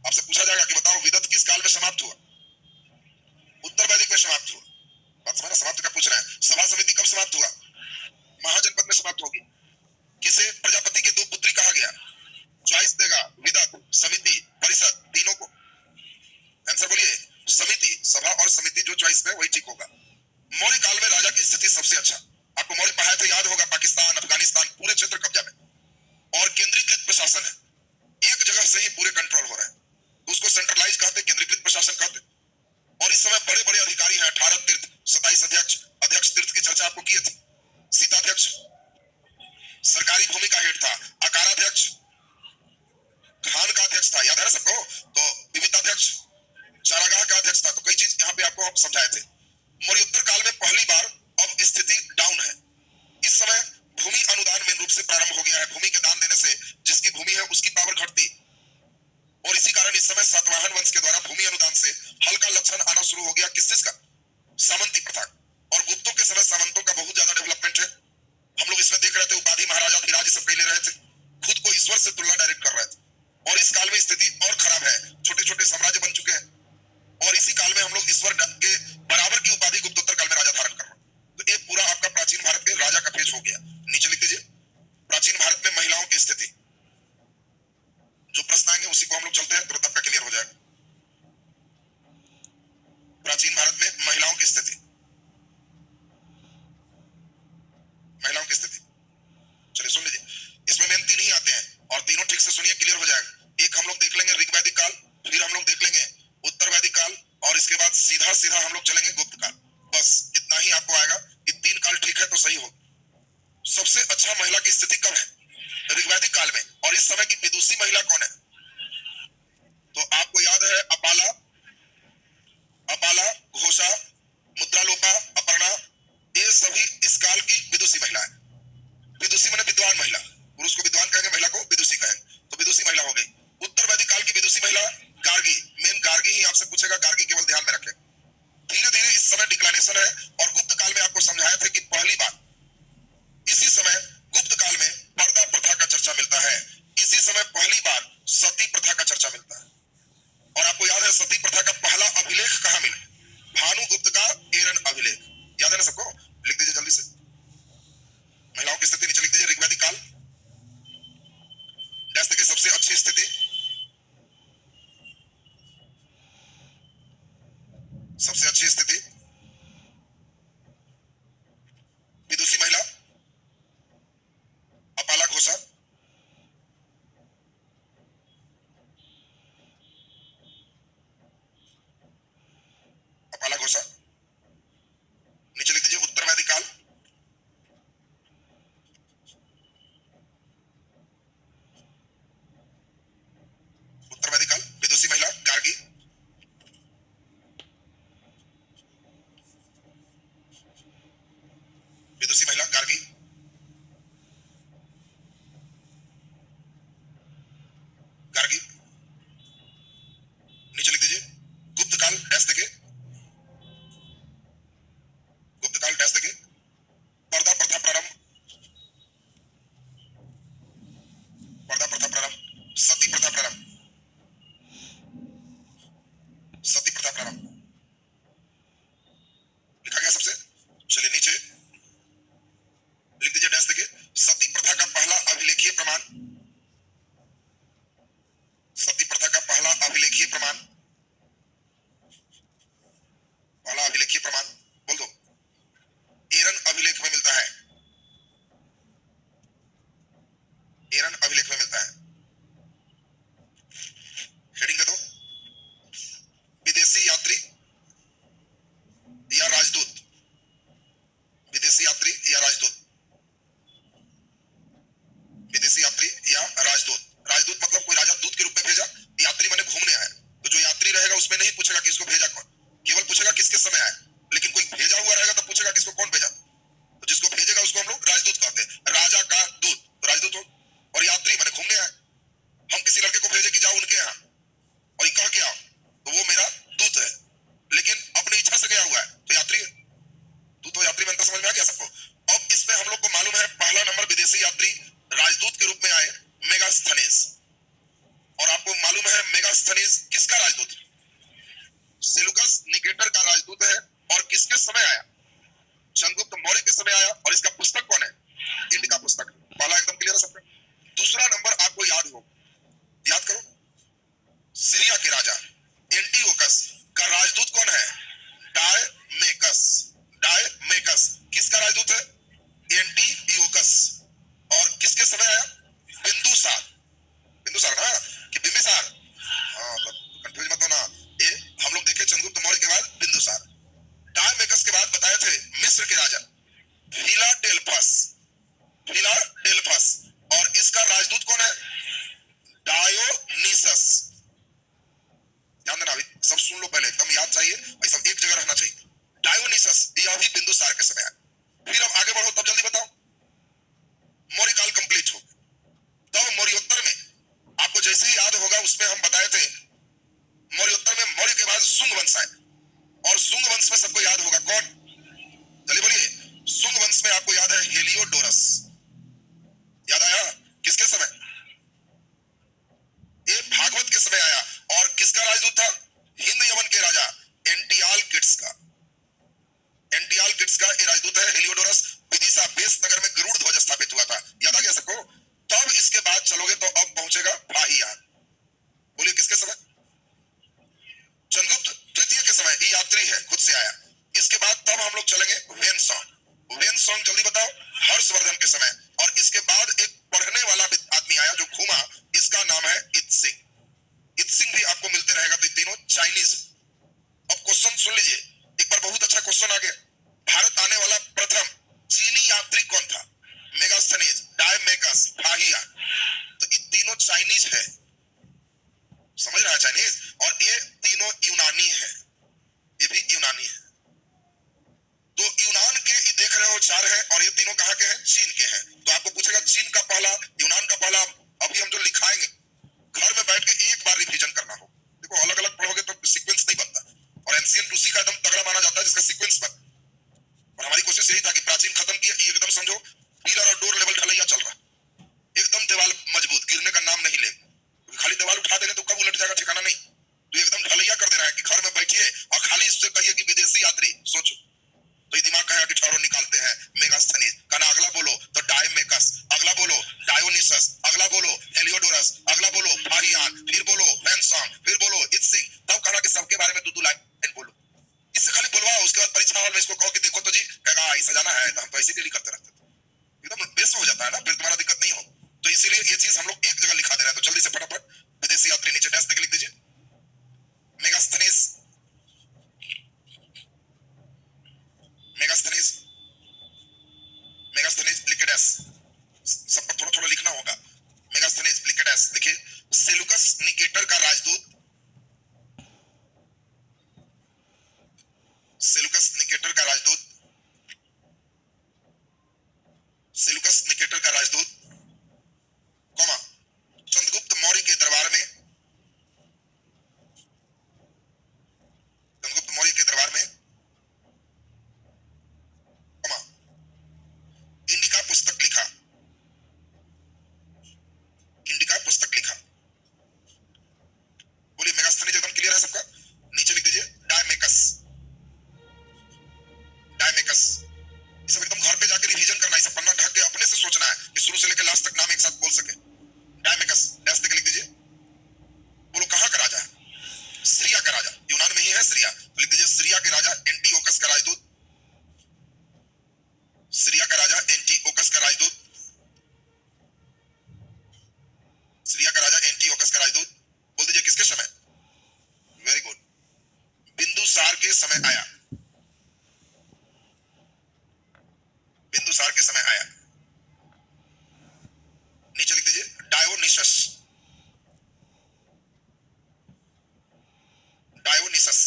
आपसे पूछा जाएगा कि बताओ विदत किस काल में समाप्त हुआ, उत्तर वैदिक में समाप्त हुआ। बात समझना, समाप्त का पूछ रहे हैं। सभा समिति कब समाप्त हुआ, महाजनपद में समाप्त होगी। किसे प्रजापति के 2 पुत्री कहा गया, चॉइस देगा, विदत, समिति, परिषद, तीनों को। आंसर बोलिए, समिति, सभा और समिति, जो चॉइस में वही ठीक होगा। मौर्य काल में राजा की स्थिति सबसे अच्छा। आपको मौर्य पढ़ाया था, याद होगा, पाकिस्तान, अफगानिस्तान, पूरे क्षेत्र कब्जा में, और केंद्रीकृत प्रशासन है, एक जगह से ही पूरे कंट्रोल हो रहा है, उसको सेंट्रलाइज कहते, केंद्रीकृत प्रशासन कहते। और इस समय बड़े बड़े अधिकारी हैं, 18 तीर्थ, 27 अध्यक्ष तीर्थ की चर्चा आपको की थी। सीताध्यक्ष सरकारी भूमि का हेड था, अकाराध्यक्ष खान का अध्यक्ष था, याद है सबको, तो विविधाध्यक्ष चारागाह का अध्यक्ष था। तो कई चीज यहाँ पे आपको हम समझाए थे। मौर्योत्तर काल में पहली बार अब स्थिति डाउन है। इस समय भूमि अनुदान मेन रूप से प्रारंभ हो गया है। भूमि के दान देने से जिसकी भूमि है उसकी पावर घटती, और इसी कारण इस समय सातवाहन वंश के द्वारा भूमि अनुदान से हल्का लक्षण आना शुरू हो गया। किस चीज का, सामंती प्रथा। और गुप्तों के समय सामंतों का बहुत ज्यादा डेवलपमेंट है। हम लोग इसमें देख रहे थे, उपाधि महाराजा धीराज सब ले रहे थे, खुद को ईश्वर से तुलना डायरेक्ट कर रहे थे। और इस काल में स्थिति और खराब है, छोटे छोटे साम्राज्य बन चुके हैं, और इसी काल में हम लोग ईश्वर के बराबर की उपाधि गुप्तोत्तर काल में राजा धारण कर रहे हैं। तो ये पूरा आपका प्राचीन भारत के राजा का पेज हो गया। नीचे लिख दीजिए, प्राचीन भारत में महिलाओं की स्थिति। जो प्रश्न आएंगे उसी को हम लोग चलते हैं, तुरंत आपका क्लियर हो जाएगा। प्राचीन भारत में महिलाओं की स्थिति, महिलाओं की स्थिति, चलिए सुन लीजिए। इसमें मेन 3 ही आते हैं, और तीनों ठीक से सुनिए, क्लियर हो जाएगा। एक हम लोग देख लेंगे ऋग्वैदिक काल, फिर हम लोग देख लेंगे उत्तर वैदिक काल, और इसके बाद सीधा सीधा सीधा हम लोग चलेंगे गुप्त काल। बस इतना ही आपको आएगा कि 3 काल ठीक है तो सही हो। सबसे अच्छा महिला की स्थिति कब है? ऋग्वैदिक काल में। और इस समय की विदुषी महिला कौन है? तो आपको याद है अपाला, अपाला, घोषा, मुद्रालोपा, अपर्णा, ये सभी इस काल की विदुषी महिला है। विदुषी माने विद्वान महिला। पुरुष को विद्वान कहेंगे, महिला को विदुषी कहेंगे। तो विदुषी महिला हो गई। उत्तर वैदिक काल की विदुषी महिला गार्गी। मेन गार्गी ही आपसे पूछेगा, गार्गी केवल ध्यान में रखें। धीरे धीरे इस समय डिक्लाइनेशन है। और गुप्त काल में आपको समझाया था कि पहली बार इसी समय गुप्त काल में पर्दा प्रथा का चर्चा मिलता है। इसी समय पहली बार सती प्रथा का चर्चा मिलता है। और आपको याद है सती प्रथा का पहला अभिलेख कहां मिला? भानुगुप्त का एरन अभिलेख। याद है ना सबको? लिख दीजिए जल्दी से। महिलाओं की स्थिति नीचे लिख दीजिए। ऋग्वैदिक काल डैश की सबसे अच्छी स्थिति, सबसे अच्छी स्थिति विदुषी महिला, अपाला घोषा, अपाला घोषा। नीचे लिख दीजिए उत्तर वैदिक काल, उत्तर वैदिक काल विदुषी महिला गार्गी, विदुषी महिला गार्गी, गार्गी। नीचे लिख दीजिए गुप्त काल डैश देके, गुप्त काल डैश देके पर्दा प्रथा प्रारंभ, पर्दा प्रथा प्रारंभ, सती प्रथा प्रारंभ, सती प्रथा प्रारंभ। लिखा गया सबसे? चलिए नीचे लिख दीजिए डैश देके सती प्रथा का पहला अभिलेखीय प्रमाण, सती प्रथा का पहला अभिलेखीय प्रमाण, पहला अभिलेखीय प्रमाण बोल दो। एरन अभिलेख में मिलता है, एरन अभिलेख में मिलता है। हेडिंग दे दो, विदेशी यात्री या राजदूत, विदेशी यात्री या राजदूत, विदेशी यात्री या राजदूत। राजदूत मतलब कोई राजा दूत के रूप में भेजा, यात्री माने घूमने आया। तो जो यात्री रहेगा उसमें नहीं पूछेगा कि इसको भेजा कौन, केवल पूछेगा किसके समय आया। लेकिन कोई भेजा हुआ रहेगा तो पूछेगा किसको कौन भेजा। तो जिसको भेजेगा उसको हम लोग राजदूत कहते हैं। राजा का दूत तो राजदूत हो। और यात्री माने घूमने आए। हम किसी लड़के को भेजे कि जाओ उनके यहाँ और ये कह के आओ, तो वो मेरा दूत है। लेकिन अपनी इच्छा से गया हुआ है तो यात्री है। दूत और यात्री में अंतर समझ में आ गया सबको? अब इसमें हम लोग को मालूम है पहला नंबर विदेशी यात्री राजदूत के रूप में आए मेगास्थनीज। और आपको मालूम है मेगास्थनीज किसका राजदूत? सेलुकस निकेटर का राजदूत है। और किसके समय आया? चंद्रगुप्त मौर्य के समय आया। और इसका पुस्तक कौन है? इंडिका पुस्तक। पहला एकदम क्लियर है सबका? दूसरा नंबर आपको याद हो, याद करो, सीरिया के राजा एंटीओकस का राजदूत कौन है? डायमेकस। डायमेकस किसका राजदूत है? एंटीओकस। और किसके समय आया? बिंदुसार। बिंदुसार ना कि बिंबिसार? हाँ, कंफ्यूज मत होना। ये हम लोग देखे चंद्रगुप्त मौर्य के बाद बिंदुसार। डायमेकस के बाद बताए थे मिस्र के राजा फिलाडेल्फस। फिलाडेल्फस। और इसका राजदूत कौन है? डायोनीसस। ध्यान देना, अभी सब सुन लो पहले, एकदम याद चाहिए, ऐसा एक जगह रहना चाहिए। डायोनीसस यह भी बिंदुसार के समय आया। फिर अब आगे बढ़ो, तब जल्दी बताओ। मौर्य काल कंप्लीट हो, तब मौर्योत्तर में आपको जैसे ही याद होगा उसमें हम बताए थे मौर्योत्तर में मौर्य के बाद सुंग वंश आए। और सुंग वंश में सबको याद होगा कौन? चलिए बोलिए। सुंग वंश में आपको याद है हेलियोडोरस। याद आया? किसके समय? ये भागवत के समय आया। और किसका राजदूत था? हिंद यमन के राजा एंटियालकिड्स का। एंटियालकिड्स का ये राजदूत है हेलियोडोरस। विदिशा बेस नगर में गरुड़ ध्वज स्थापित हुआ था। याद आ गया सबको? तब इसके बाद चलोगे तो अब पहुंचेगा फाहियान। बोलिए किसके समय? चंद्रगुप्त द्वितीय के समय। ये यात्री है, खुद से आया। इसके बाद तब हम लोग चलेंगे वेनसोंग। वेनसोंग जल्दी बताओ। हर्षवर्धन के समय। और इसके बाद एक पढ़ने वाला आदमी आया जो घूमा, इसका नाम है इत्सिंग। इत्सिंग भी आपको मिलते रहेगा। तो तीनों चाइनीज। अब क्वेश्चन सुन लीजिए, बहुत अच्छा क्वेश्चन आ गया। भारत आने वाला प्रथम चीनी यात्री कौन था? मेगास्थनीज, डायमेकस, फाहियान। तो ये तीनों चाइनीज है, समझ रहा है, चाइनीज। और ये तीनों यूनानी है, ये भी यूनानी है। तो यूनान के ये देख रहे हो 4 है, और ये तीनों कहाँ के हैं? चीन के हैं। तो आपको पूछेगा चीन का पहला, यूनान का पहला। अभी हम जो लिखाएंगे घर में बैठ के एक बार रिवीजन करना हो। देखो अलग अलग पढ़ोगे तो सीक्वेंस नहीं बनता, और एंशिएंट उसी का एकदम तगड़ा माना जाता है जिसका सीक्वेंस बन। और हमारी कोशिश यही था कि प्राचीन खत्म किया, एकदम समझो पिलर और डोर लेवल ढलैया चल रहा, एकदम दीवार मजबूत, गिरने का नाम नहीं लेगा। खाली दीवार उठा देंगे तो कब उलट जाएगा ठिकाना नहीं। तो एकदम ढलैया कर दे रहा है कि घर में बैठिए और खाली इससे कहिए कि विदेशी यात्री। सोचो, तो ये दिमाग कहेगा कि ठहरो निकालते हैं। मेगास्थनीज कहना, अगला बोलो तो डायमेकस, अगला बोलो डायोनिसस, अगला बोलो हेलियोडोरस, अगला बोलो फाहियान, फिर बोलो वैनसॉन्ग, फिर बोलो इत्सिंग। तब कहना कि सबके बारे में 2-2 लाइन बोलो। इससे खाली बुलवाओ, उसके बाद परीक्षा हॉल में इसको कहो कि देखो तो जी, कहेगा ऐसा जाना है, तो हम तो ऐसे डेली करते रहते थे। एकदम बेस्ट हो जाता है ना, फिर तुम्हारा दिक्कत नहीं हो। तो इसीलिए ये चीज हम लोग एक जगह लिखा दे रहे हैं। तो जल्दी से फटाफट विदेशी यात्री नीचे डैश देके लिख दीजिए। मेगास्थनीज, मेगास्थनीज, मेगास्थनीज लिख के डैश। सब पर थोड़ा थोड़ा लिखना होगा। मेगास्थनीज लिख के डैश। देखिए, सेलुकस निकेटर का राजदूत, सेलुकस निकेटर का राजदूत, सेलुकस निकेटर का राजदूत, कौमा चंद्रगुप्त मौर्य के दरबार में, चंद्रगुप्त मौर्य के दरबार में, कौमा इंडिका पुस्तक लिखा, इंडिका पुस्तक लिखा। बोलिए मेगास्थनीज एकदम क्लियर है सबका? नीचे लिख दीजिए डायमेकस, डायमेकस। ये सब एकदम घर पे जाके रिवीजन करना है, सब पन्ना ढक के अपने से सोचना है कि शुरू से लेकर लास्ट तक नाम एक साथ बोल सके। डायमेकस डैश देके लिख दीजिए। बोलो कहाँ का राजा है? सीरिया का राजा, यूनान में ही है सीरिया। तो लिख दीजिए सीरिया के राजा एंटीओकस का राजदूत, सीरिया का राजा एंटीओकस का राजदूत, सीरिया का राजा एंटीओकस का राजदूत। बोल दीजिए किसके समय? वेरी गुड, बिंदुसार के समय आया, बिंदुसार के समय आया। नीचे लिख दीजिए डायोनिसस, डायोनिसस,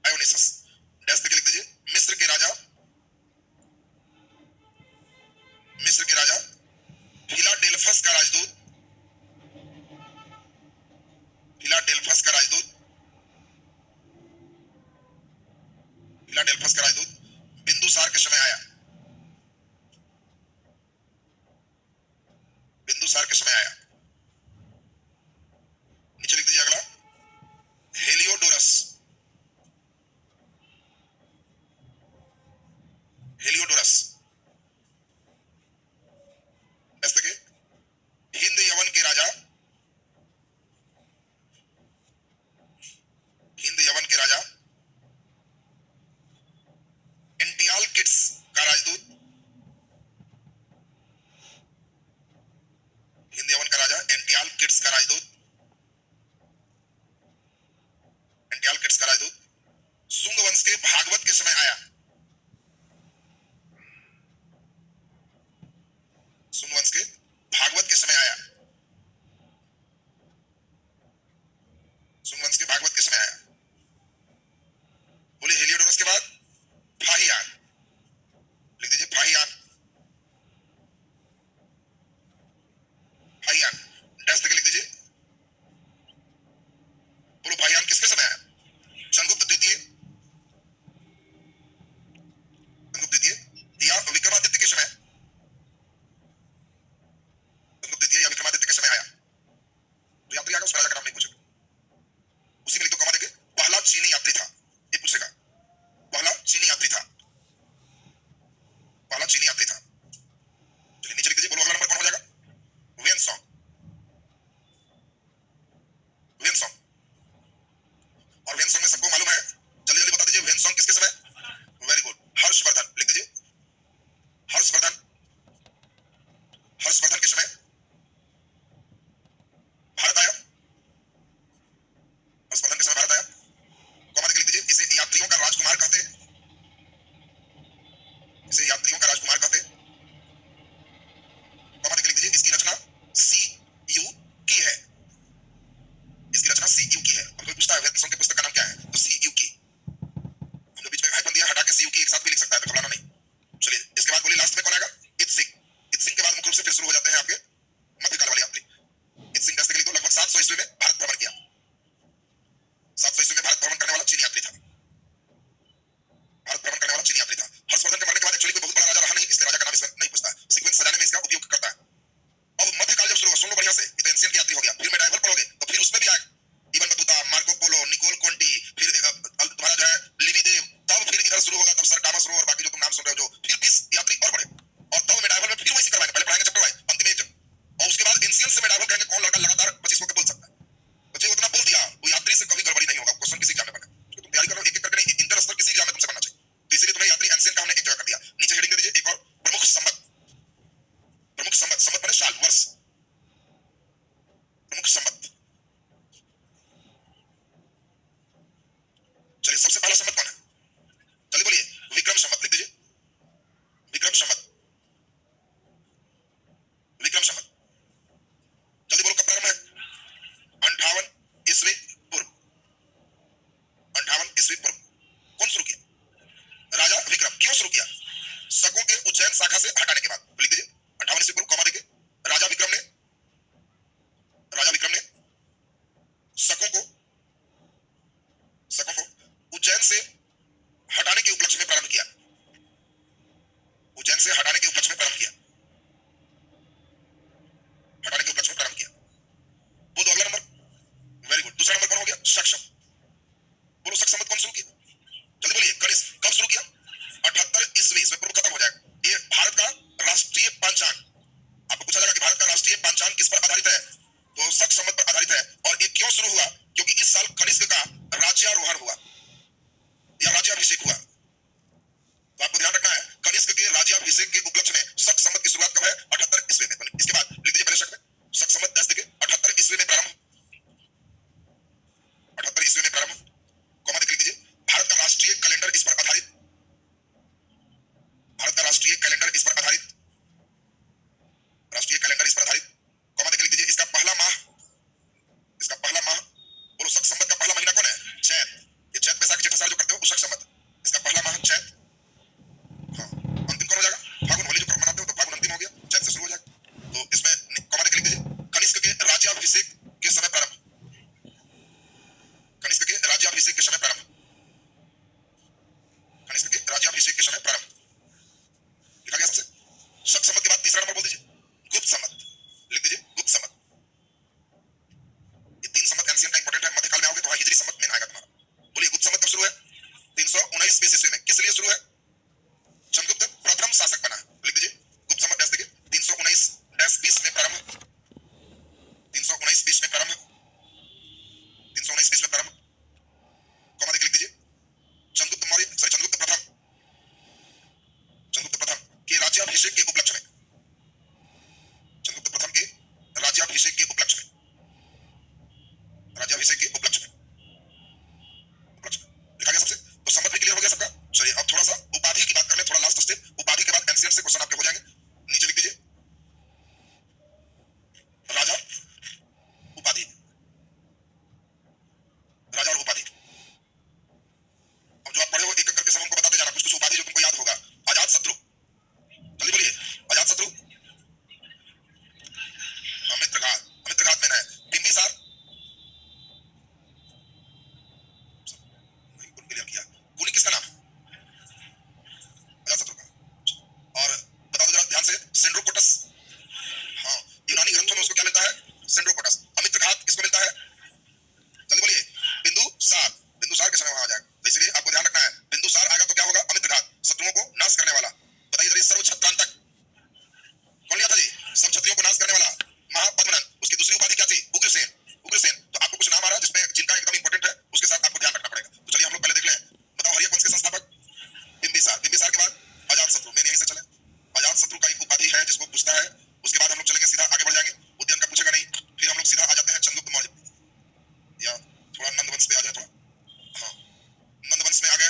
डायोनिसस डैश देके लिख दीजिए। मिस्र के राजा, मिस्र के राजा फिलाडेल्फस का राजदूत, फिलाडेल्फस का राजदूत, फिलाडेल्फस का राजदूत बिंदुसार के समय आया, बिंदुसार के समय आया। नीचे लिख दीजिए अगला हेलियोडोरस, हेलियोडोरस ऐसे के हिंद यवन के राजा, हिंद यवन के राजा उज्जैन शाखा से हटाने के बाद लिख दीजिए 58 ईस्वी पूर्व कॉमा देके राजा विक्रम ने शकों को उज्जैन से हटाने के उपलक्ष्य में प्रारंभ किया। उज्जैन से हटाने के उपलक्ष्य में प्रारंभ किया। बोलो अगला नंबर। Very good. दूसरा नंबर कौन हो गया? सक्षम। बोलो शक संवत कौन शुरू किया? जल्दी बोलिए। गणेश कब शुरू किया? 78 ईस्वी। इसमें पूर्व खत्म हो जाएगा। ये भारत का राष्ट्रीय पंचांग। आपको पूछा जाएगा कि भारत का राष्ट्रीय पंचांग किस पर आधारित है, तो शक संवत पर आधारित है। और ये क्यों शुरू हुआ? क्योंकि इस साल कनिष्क का राज्यारोहण हुआ या राज्याभिषेक हुआ। तो आपको ध्यान रखना है, कनिष्क के राज्याभिषेक के उपलक्ष्य में शक संवत की शुरुआत कब है? 78 ईस्वी में। इसके बाद लिख दीजिए पहले शक में शक संवत 10 देखिए 78 ईस्वी में प्रारंभ। 78 ईस्वी में प्रारंभ कॉमा देख लिख दीजिए। भारत का राष्ट्रीय कैलेंडर इस पर आधारित। भारत का राष्ट्रीय कैलेंडर इस पर आधारित। राष्ट्रीय कैलेंडर इस पर आधारित कॉमा देख लिख दीजिए। इसका पहला माह बोलो शक संवत का पहला महीना कौन है? चैत। ये चैत बैसाख जेठ आषाढ़ जो करते हो वो शक संवत। इसका पहला माह चैत। हाँ, अंतिम कौन हो जाएगा? फागुन। होली जो पर्व मनाते हो तो फागुन अंतिम हो गया, चैत से शुरू हो जाएगा। तो इसमें कॉमा देख लिख दीजिए। कनिष्क के राज्याभिषेक के समय प्रारंभ। कनिष्क के राज्याभिषेक के समय प्रारंभ। कनिष्क के राज्याभिषेक के समय प्रारंभ लिखा गया सबसे। शक संवत के बाद तीसरा नंबर बोल दीजिए गुप्त संवत। लिख दीजिए गुप्त संवत। ये 3 संवत एंशिएंट का इंपॉर्टेंट है। मध्यकाल में आओगे तो वहां हिजरी संवत में आएगा तुम्हारा। बोलिए गुप्त संवत कब शुरू है? 319 ईस्वी में। किस लिए शुरू है? चंद्रगुप्त प्रथम शासक बना। लिख दीजिए गुप्त संवत डैश देखिए 319-20 में प्रारंभ। 319-20 में प्रारंभ। 319-20 में प्रारंभ कॉमा देके लिख दीजिए। चंद्रगुप्त प्रथम के राज्याभिषेक के उपलक्ष्य में। चंद्रगुप्त प्रथम के राज्याभिषेक के उपलक्ष्य में। राज्याभिषेक के उपलक्ष्य में लिखा गया सबसे। तो संवत भी क्लियर हो गया सबका। चलिए अब थोड़ा सा उपाधि की बात कर लें, थोड़ा लास्ट स्टेप। उपाधि के बाद एंशिएंट से क्वेश्चन आपके हो जाएंगे। नीचे लिख दीजिए राजा उपाधि। राजा और उपाधि। अब जो आप पढ़े हो एक एक करके सब हमको बताते जाना। कुछ कुछ उपाधि जो तुमको याद होगा। अजात शत्रु। जल्दी बोलिए। अजात शत्रु। अमित्रघात में है। बिंबिसार। क्लियर किया। कूली किसका नाम? अजात शत्रु का। और बता दो जरा ध्यान से, सेंड्रोकोटस। हाँ, यूनानी ग्रंथों में उसको क्या मिलता है? सेंड्रोकोटस। अमित्रघात किसको मिलता है? जल्दी बोलिए। बिंदुसार। बिंदुसार के समय वहां आ जाएगा। तो इसलिए आपको ध्यान रखना है, बिंदुसार आएगा तो क्या होगा? अमित्रघात, शत्रुओं को नाश करने वाला। बताइए जरा सर्वछत्रांतक कौन लिया था जी? सब क्षत्रियों को नाश करने वाला महापद्मनंद। उसकी दूसरी उपाधि क्या थी? उग्रसेन। उग्रसेन। तो आपको कुछ नाम आ रहा है जिसमें जिनका एकदम इंपॉर्टेंट है, उसके साथ आपको ध्यान रखना पड़ेगा। तो चलिए हम लोग पहले देख लें। बताओ हरिया वंश के संस्थापक? बिंबिसार। बिंबिसार के बाद अजात शत्रु। मेन यहीं से चले। अजात शत्रु का एक उपाधि है जिसको पूछता है। उसके बाद हम लोग चलेंगे सीधा आगे बढ़ जाएंगे। उद्यान का पूछेगा नहीं। फिर हम लोग सीधा आ जाते हैं चंद्रगुप्त मौर्य। या थोड़ा नंद वंश पे आ जाए। थोड़ा हाँ, नंद वंश में आ गए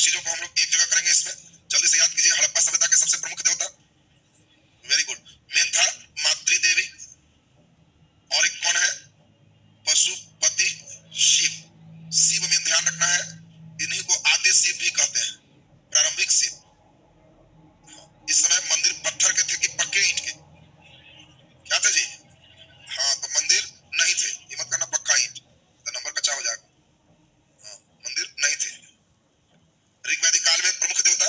कुछ चीजों को हम लोग एक जगह करेंगे। इसमें जल्दी से याद कीजिए, हड़प्पा सभ्यता के सबसे प्रमुख देवता, वेरी गुड, मेन था मातृ देवी, और एक कौन है, पशुपति शिव। शिव में ध्यान रखना है, इन्हीं को आद्य शिव भी कहते हैं, प्रारंभिक शिव। इस समय मंदिर पत्थर के थे कि पक्के ईंट के, क्या थे जी? हाँ, तो मंदिर नहीं थे, ये मत करना पक्का ईंट, तो नंबर कच्चा हो जाएगा। हाँ, मंदिर नहीं थे। ऋग्वैदिक काल में प्रमुख देवता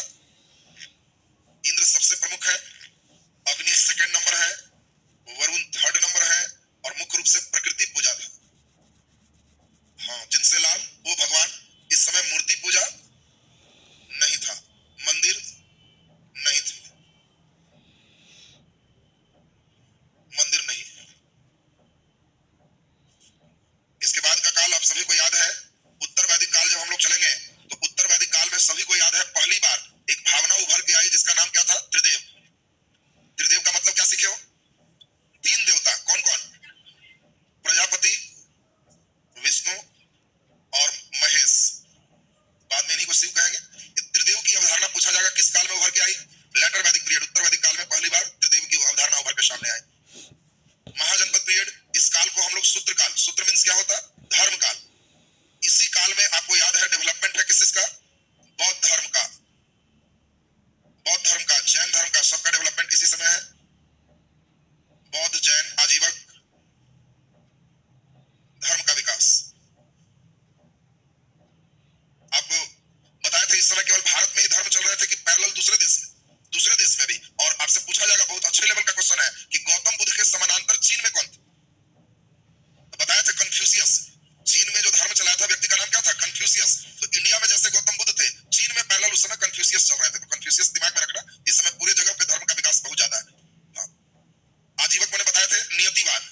इंद्र सबसे प्रमुख है, अग्नि सेकंड नंबर है, वरुण थर्ड नंबर है, और मुख्य रूप से प्रकृति पूजा था। हाँ, जिनसे लाभ वो भगवान। इस समय मूर्ति पूजा नहीं था, मंदिर नहीं थे, मंदिर नहीं। इसके बाद का काल आप सभी को याद है, उत्तर वैदिक काल। जब हम लोग चलेंगे तो उत्तर वैदिक काल में सभी को याद है, पहली बार एक भावना उभर के आई जिसका नाम क्या था, त्रिदेव। त्रिदेव का मतलब क्या सीखे हो? तीन देवता। कौन कौन? प्रजापति, विष्णु और महेश। बाद में इन्हीं को शिव कहेंगे। त्रिदेव की अवधारणा पूछा जाएगा किस काल में उभर के आई? लेटर वैदिक पीरियड, उत्तर वैदिक काल में पहली बार त्रिदेव की अवधारणा उभर के सामने आई। महाजनपद पीरियड, इस काल को हम लोग सूत्र काल, सूत्र मीन्स क्या होता है, धर्म काल। इसी काल में आपको याद है डेवलपमेंट है किस का, बौद्ध धर्म का, बौद्ध धर्म का, जैन धर्म का, सबका डेवलपमेंट इसी समय है। बौद्ध, जैन, आजीवक धर्म का विकास। आपको बताया था इस समय केवल भारत में ही धर्म चल रहे थे कि पैरेलल दूसरे देश में भी। और आपसे पूछा जाएगा, बहुत अच्छे लेवल का क्वेश्चन है, कि गौतम बुद्ध के समानांतर चीन में कौन थे? तो बताया था कन्फ्यूशियस। चीन में जो धर्म चलाया था व्यक्ति का नाम क्या था, कन्फ्यूशियस। तो इंडिया में जैसे गौतम बुद्ध थे, चीन में पैरेलल उस समय कन्फ्यूशियस चल रहे थे। तो कन्फ्यूशियस दिमाग में रखना, इस समय पूरे जगह पे धर्म का विकास बहुत ज्यादा है। हाँ। आजीवक मैंने बताए थे नियतिवाद,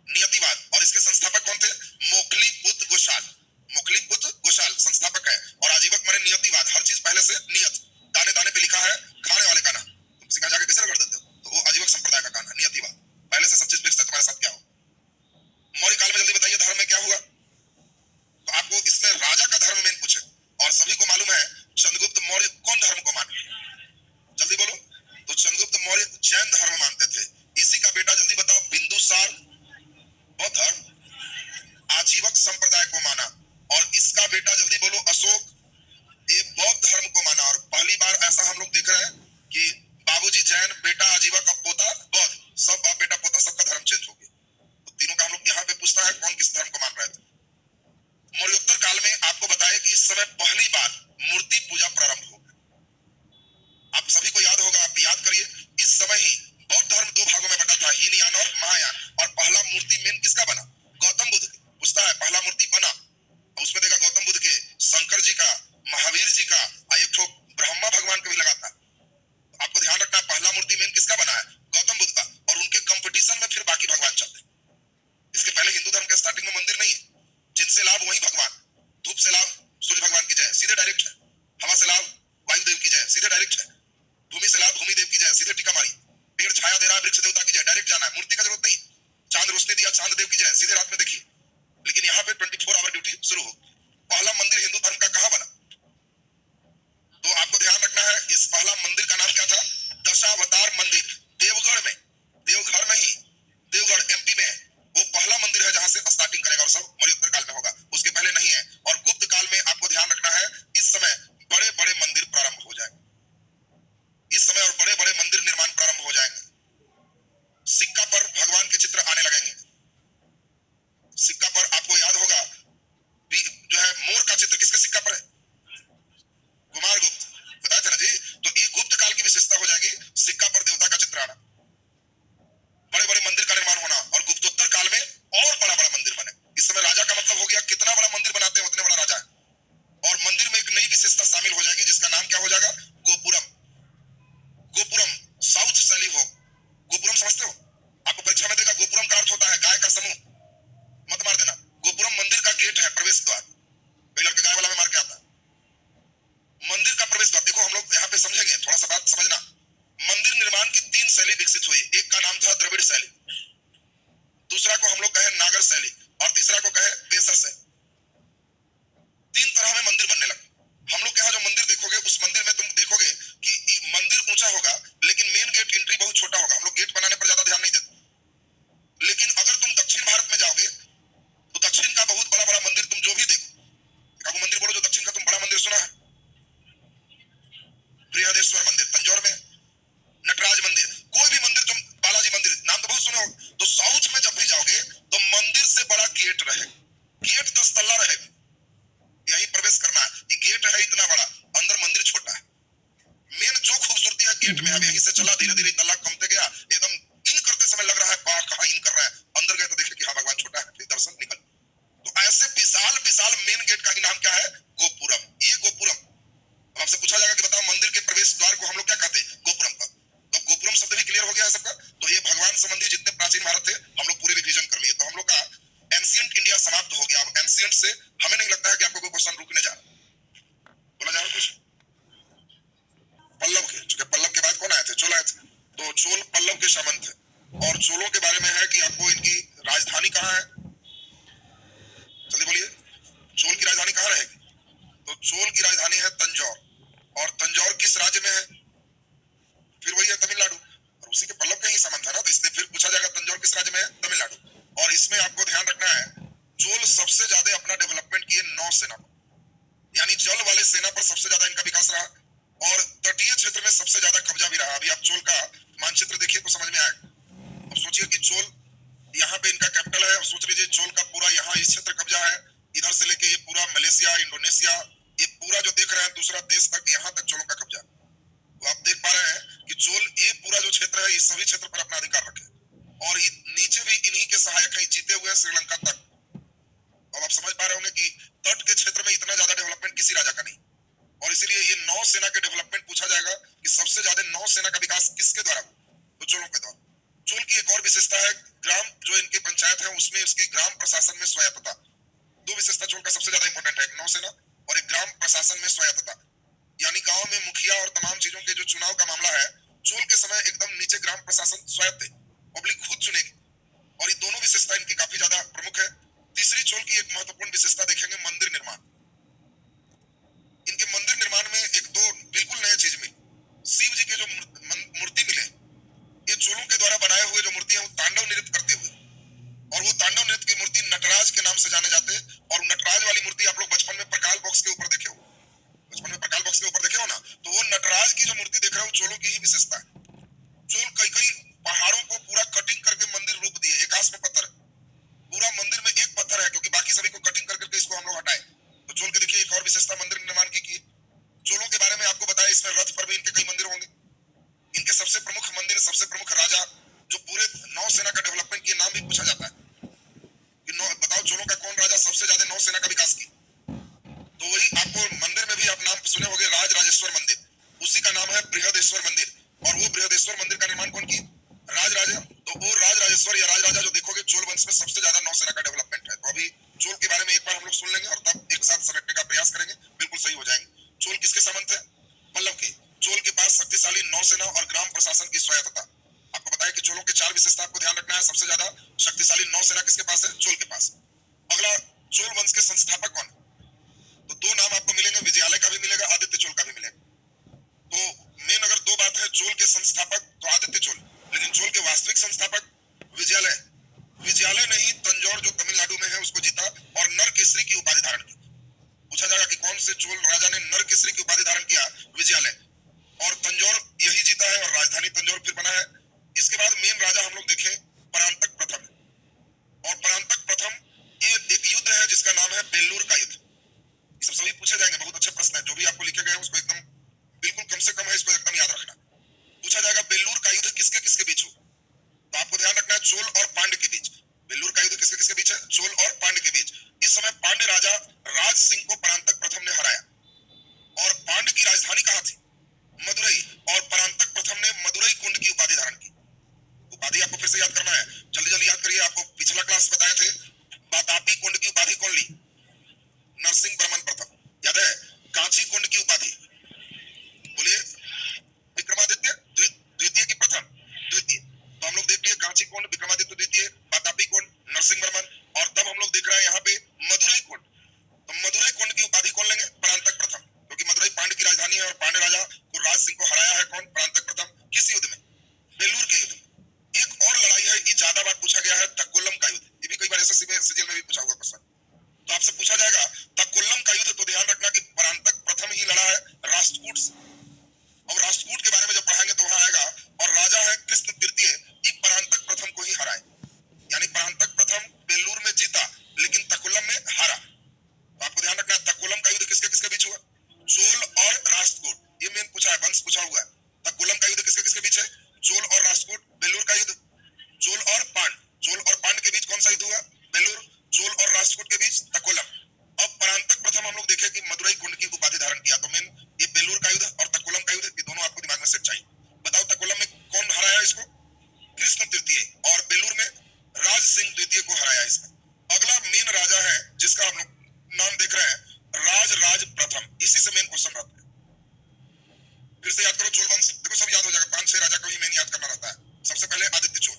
नियतिवाद, और इसके संस्थापक कौन थे, मोखलीपुत्र गोशाल। मोखलीपुत्र गोशाल संस्थापक है। और आजीवक मैंने नियतिवाद, हर चीज पहले से नियत, दाने दाने पे लिखा है, खाने वाले का नाम, तुम किसी का जाके कैसे रगड़ देते हो, तो वो आजीवक संप्रदाय का काम है, नियतिवाद। पहले से सब चीज फिक्स है, तुम्हारे साथ क्या हो। मौर्य काल में जल्दी बताइए धर्म में क्या हुआ? तो आपको इसमें राजा का धर्म में पूछे, और सभी को मालूम है चंद्रगुप्त मौर्य कौन धर्म को माने, जल्दी बोलो। तो चंद्रगुप्त मौर्य जैन धर्म मानते थे। इसी का बेटा जल्दी बताओ, बिंदुसार बौद्ध धर्म, आजीवक संप्रदाय को माना। और इसका बेटा जल्दी बोलो, अशोक, ये बौद्ध धर्म को माना। और पहली बार ऐसा हम लोग देख रहे हैं कि बाबूजी जैन, बेटा आजीवक, अब पोता बौद्ध, सब बाप बेटा पोता सबका धर्म चेंज हो गया। तो तीनों का हम लोग यहाँ पे पूछता है कौन किस धर्म को मान रहे थे। मौर्योत्तर काल में आपको बताया कि इस समय पहली बार मूर्ति पूजा प्रारंभ हो गई। आप सभी को याद होगा, आप याद करिए, इस समय ही बौद्ध धर्म दो भागों में बटा था, हीनयान और महायान। और पहला मूर्ति मेन किसका बना, गौतम बुद्ध। पूछता है पहला मूर्ति बना, उसमें देखा गौतम बुद्ध के, शंकर जी का, महावीर जी का, एक ठो ब्रह्मा भगवान का भी लगा था। आपको ध्यान रखना, पहला मूर्ति मेन किसका बना है, गौतम बुद्ध का। और उनके कंपटीशन में फिर बाकी भगवान चलते। इसके पहले हिंदू धर्म के स्टार्टिंग में मंदिर नहीं है, जिनसे लाभ वही भगवान। धूप से लाभ सूर्य भगवान की जय, सीधे डायरेक्ट है। हवा से लाभ वायु देव की जय, सीधे डायरेक्ट है। भूमि से लाभ भूमि देव की जय, सीधे टीका मारी। पेड़ छाया दे रहा है, वृक्ष देवता की जय, डायरेक्ट जाना है, मूर्ति का जरूरत नहीं। चांद रोशनी दिया, चांद देव की जय, सीधे रात में देखिए। लेकिन यहाँ पे 24 आवर ड्यूटी शुरू हो। पहला मंदिर हिंदू धर्म का कहाँ बना, तो आपको ध्यान रखना है, इस पहला मंदिर का नाम क्या था, दशावतार मंदिर, देवगढ़ में, देवघर नहीं, देवगढ़ एमपी में वो पहला मंदिर है जहां से स्टार्टिंग करेगा। और सब मौर्योत्तर काल में होगा, उसके पहले नहीं है। और गुप्त काल में आपको ध्यान रखना है, इस समय बड़े बड़े मंदिर प्रारंभ हो जाएंगे, इस समय और बड़े बड़े मंदिर निर्माण प्रारंभ हो जाएंगे। सिक्का पर भगवान के चित्र आने लगेंगे। सिक्का पर आपको याद होगा जो है मोर का चित्र किसके सिक्का पर है, कुमारगुप्त, बताया था ना जी। तो ये गुप्त काल की विशेषता हो जाएगी, सिक्का पर देवता का चित्र आना, बड़े बड़े मंदिर का निर्माण होना। और गुप्तोत्तर काल में और बड़ा बड़ा मंदिर बने। इस समय राजा का मतलब हो गया, कितना बड़ा मंदिर बनाते हैं उतने बड़ा राजा है। और मंदिर में एक नई विशेषता शामिल हो जाएगी, जिसका नाम क्या हो जाएगा, गोपुरम। गोपुरम साउथ शैली हो। गोपुरम समझते हो, आपको परीक्षा में देगा, गोपुरम का अर्थ होता है गाय का समूह, मत मार देना। गोपुरम मंदिर का गेट है, प्रवेश द्वार। कई लड़के गाय वाला में मार के आता है। मंदिर का प्रवेश द्वार, देखो हम लोग यहाँ पे समझेंगे, थोड़ा सा बात समझना। मंदिर निर्माण की तीन शैली विकसित हुई। एक का नाम था द्रविड़ शैली, दूसरा को हम लोग कहे नागर शैली, और तीसरा को कहे पेशर शैली। तीन तरह में मंदिर बनने लगे। हम लोग गेट है इतना बड़ा, अंदर मंदिर छोटा है। मेन जो खूबसूरती है गेट में। अब यहीं से चला, धीरे धीरे तल्ला कमते गया, एकदम इन करते समय लग रहा है वाह कहाँ इन कर रहा है, अंदर गए तो देखे कि हाँ भगवान छोटा है, फिर दर्शन निकल। तो ऐसे विशाल विशाल मेन गेट का ही नाम क्या है? गोपुरम। ये गोपुरम। अब आपसे पूछा जाएगा कि बताओ मंदिर के प्रवेश द्वार को हम लोग क्या कहते हैं? गोपुरम का। तो गोपुरम शब्द भी क्लियर हो गया है सबका। तो ये भगवान संबंधी जितने प्राचीन भारत थे हम लोग पूरे रिवीजन कर लिए। तो हम लोग का एंशिएंट इंडिया समाप्त हो गया। अब एंशिएंट से हमें नहीं लगता है कि आपको कोई क्वेश्चन रुकने जा रहा। बोला जा रहा कुछ? पल्लव के, चूंकि पल्लव के बाद कौन आए थे? चोल आए थे। तो चोल पल्लव के सामंत थे। और चोलों के बारे में है कि आपको इनकी राजधानी कहाँ है? जल्दी बोलिए, चोल की राजधानी कहाँ रहेगी? तो चोल की राजधानी है तंजौर। और तंजौर किस राज्य में है? फिर वही है तमिलनाडु। और उसी के पल्लव का ही संबंध है ना, तो इसलिए फिर पूछा जाएगा तंजौर किस राज्य में है? तमिलनाडु। और इसमें आपको ध्यान रखना है, चोल सबसे ज्यादा अपना डेवलपमेंट किए नौसेना पर, यानी जल वाले सेना पर सबसे ज्यादा इनका विकास रहा, और तटीय क्षेत्र में सबसे ज्यादा कब्जा भी रहा। अभी आप चोल का मानचित्र देखिए तो समझ में आएगा। अब सोचिए कि चोल यहाँ पे इनका कैपिटल है, और सोच लीजिए चोल का पूरा यहाँ इस क्षेत्र कब्जा है, इधर से लेके ये पूरा मलेशिया, इंडोनेशिया, ये पूरा जो देख रहे हैं दूसरा देश तक, यहाँ तक चोलों का कब्जा। तो आप देख पा रहे हैं कि चोल ये पूरा जो क्षेत्र है इस सभी क्षेत्र पर अपना अधिकार रखे, और नीचे भी इन्हीं के सहायक हैं, जीते हुए श्रीलंका तक। अब आप समझ पा रहे होंगे कि तट के क्षेत्र में इतना ज्यादा डेवलपमेंट किसी राजा का नहीं। और इसीलिए ये नौसेना के डेवलपमेंट पूछा जाएगा कि सबसे ज्यादा नौसेना का विकास किसके द्वारा? तो चोलों के द्वारा। चोल की एक और विशेषता है, ग्राम जो इनके पंचायत है उसमें उसकी ग्राम प्रशासन में स्वायत्तता। दो विशेषता चोल का सबसे ज्यादा इंपॉर्टेंट है, एक नौसेना और एक ग्राम प्रशासन में स्वायत्तता। यानी गांव में मुखिया और तमाम चीजों के जो चुनाव का मामला है, चोल के समय एकदम नीचे ग्राम प्रशासन स्वायत्त है, पब्लिक खुद चुनेगी। और ये दोनों विशेषता इनकी काफी ज्यादा प्रमुख है। तीसरी चोल की एक महत्वपूर्ण विशेषता देखेंगे, मंदिर निर्माण। इनके मंदिर निर्माण में एक दो बिल्कुल नए चीज मिली। शिव जी के जो मूर्ति मिले, ये चोलों के द्वारा बनाए हुए जो मूर्ति है वो तांडव नृत्य करते हुए, और वो तांडव नृत्य की मूर्ति नटराज के नाम से जाने जाते हैं। और नटराज वाली मूर्ति आप लोग बचपन में प्रकाल बॉक्स के ऊपर देखे हो, बचपन में प्रकाल बॉक्स के ऊपर देखे हो ना, तो वो नटराज की जो मूर्ति देख रहे हो चोलों की ही विशेषता है। चोल कई कई पहाड़ों को पूरा कटिंग करके मंदिर रूप दिए। एकाश में पत्थर, पूरा मंदिर में एक पत्थर है, क्योंकि बाकी सभी को कटिंग करके इसको हम लोग हटाए। तो चोल के देखिए एक और विशेषता मंदिर निर्माण की। चोलों के बारे में आपको बताया, इसमें रथ पर भी इनके कई मंदिर होंगे। इनके सबसे प्रमुख मंदिर, सबसे प्रमुख राजा जो पूरे नौसेना का डेवलपमेंट किए, नाम भी पूछा जाता है कि बताओ चोलों का कौन राजा सबसे ज्यादा नौसेना का विकास की? तो वही आपको मंदिर में भी आप नाम सुने होंगे, राज राजेश्वर मंदिर, उसी का नाम है बृहदेश्वर मंदिर। और वो बृहदेश्वर मंदिर का निर्माण कौन की? राज राजा। तो वो राज राजेश्वर या राज राजा जो देखोगे, चोल वंश में सबसे ज्यादा नौसेना का डेवलपमेंट है। तो अभी चोल के बारे में एक बार हम लोग सुन लेंगे और तब एक साथ समेटने का प्रयास करेंगे, बिल्कुल सही हो जाएंगे। चोल किसके सामंत है? पल्लव के। चोल के पास शक्तिशाली नौसेना और ग्राम प्रशासन की स्वायत्तता। आपको बताया कि चोलों के चार विशेषता आपको ध्यान रखना है। सबसे ज्यादा शक्तिशाली नौसेना किसके पास है? चोल के पास। अगला, चोल वंश के संस्थापक कौन? तो दो नाम आपको मिलेंगे, विजयालय का भी मिलेगा, आदित्य चोल का भी मिलेगा। तो मेन अगर दो बात है, चोल के संस्थापक तो आदित्य चोल, लेकिन चोल के वास्तविक संस्थापक विजयालय। विजयालय ने ही तंजौर जो तमिलनाडु में है उसको जीता और नर केसरी की उपाधि धारण की। पूछा जाएगा कि कौन से चोल राजा ने नर केसरी की उपाधि धारण किया? विजयालय। और तंजौर यही जीता है और राजधानी तंजौर फिर बना है। इसके बाद मेन राजा हम लोग देखें, परांतक प्रथम। और परांतक प्रथम ये एक युद्ध है जिसका नाम है बेल्लूर का युद्ध। ये सब सभी पूछे जाएंगे, बहुत अच्छे प्रश्न है। जो भी आपको लिखे गए हैं उसको एकदम बिल्कुल कम से कम है, इसको एकदम याद रखना। पूछा जाएगा बेल्लूर का युद्ध किसके किसके बीच हो? तो आपको ध्यान रखना है, चोल और पांड्य के बीच। बेल्लूर का युद्ध किसके किसके बीच है? चोल और पांड्य के बीच। इस समय पांड्य राजा राज सिंह को परांतक प्रथम ने हराया। और पांड्य की राजधानी कहाँ थी? मदुरई। और परांतक प्रथम ने मदुरई कुंड की उपाधि धारण की। उपाधि आपको फिर से याद करना है, जल्दी जल्दी याद करिए। आपको पिछला क्लास बताए थे, बातापी कुंड की उपाधि कौन ली? नरसिंह वर्मन प्रथम। याद है? कांची कुंड की उपाधि बोलिए, देख रहे हैं राज राज प्रथम, इसी से मेन क्वेश्चन रहता है। फिर से याद करो चोल वंश, देखो सब याद हो जाएगा, 5-6 राजा को ही मेन याद करना रहता है। सबसे पहले आदित्य चोल,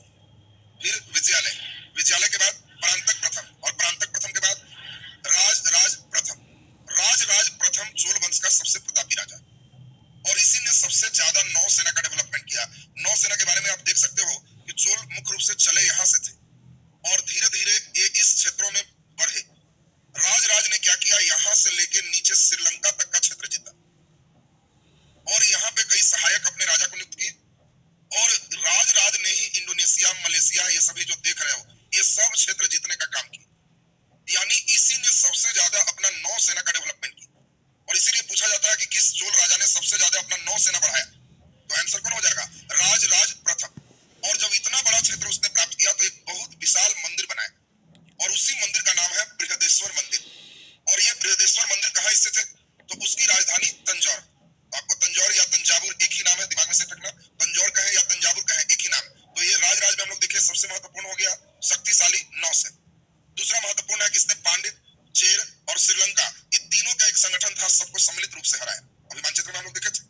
फिर विजयालय, विजयालय के बाद परांतक प्रथम, और परांतक प्रथम के बाद राज राज प्रथम। राज राज प्रथम चोल वंश का सबसे प्रतापी राजा, और इसी ने सबसे ज्यादा नौसेना का डेवलपमेंट किया। नौसेना के बारे में आप देख सकते हो कि चोल मुख्य रूप से चले यहाँ से थे और धीरे धीरे ये इस क्षेत्रों में बढ़े। राज ने क्या किया, यहाँ से लेके नीचे श्रीलंका तक का क्षेत्र जीता और यहाँ पे कई सहायक अपने राजा को नियुक्त किए, और राज ने ही इंडोनेशिया, मलेशिया, ये सभी जो देख रहे हो, ये सब क्षेत्र जीतने का काम किया। यानी इसी ने सबसे ज्यादा अपना नौसेना का डेवलपमेंट किया, और इसीलिए पूछा जाता है कि किस चोल राजा ने सबसे ज्यादा अपना नौसेना बढ़ाया, तो आंसर कौन हो जाएगा, राज राज प्रथम। और जब इतना बड़ा क्षेत्र उसने प्राप्त किया तो एक बहुत विशाल मंदिर बनाया, और उसी मंदिर का नाम है बृहदेश्वर मंदिर। और ये बृहदेश्वर मंदिर कहाँ स्थित है, तो उसकी राजधानी तंजौर। आपको तंजौर या तंजावुर एक ही नाम है, दिमाग में सेट रखना, तंजौर कहे या तंजावुर कहे एक ही नाम। तो ये राज में हम लोग देखें सबसे महत्वपूर्ण हो गया शक्तिशाली नौसेना। दूसरा महत्वपूर्ण है कि इसने पांडित, चेर और श्रीलंका, ये तीनों का एक संगठन था, सबको सम्मिलित रूप से हराया। अभी मानचित्र में हम लोग देखे थे,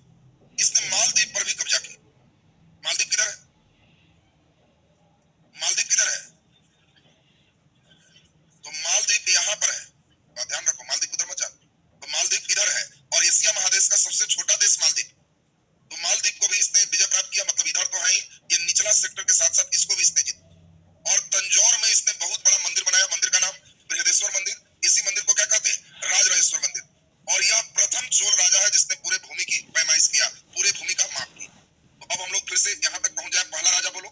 इसने मालदीव पर भी कब्जा किया। मालदीव किधर है, मालदीव किधर है, तो मालदीव यहाँ पर है, बात ध्यान रखो, मालदीव उधर मत जाओ, तो मालदीव इधर है, और एशिया महादेश का सबसे छोटा देश मालदीव, तो मालदीव को भी इसने विजय प्राप्त किया। मतलब इधर तो है ही, ये निचला सेक्टर के साथ साथ इसको भी इसने जीता। और तंजौर में इसने बहुत बड़ा मंदिर बनाया, मंदिर का नाम बृहदेश्वर मंदिर। इसी मंदिर को क्या कहते हैं, राजराजेश्वर मंदिर। और यह प्रथम चोल राजा है जिसने पूरे भूमि की पैमाइश किया, पूरे भूमि का माप किया। तो अब हम लोग फिर से यहाँ तक पहुंच जाए। पहला राजा बोलो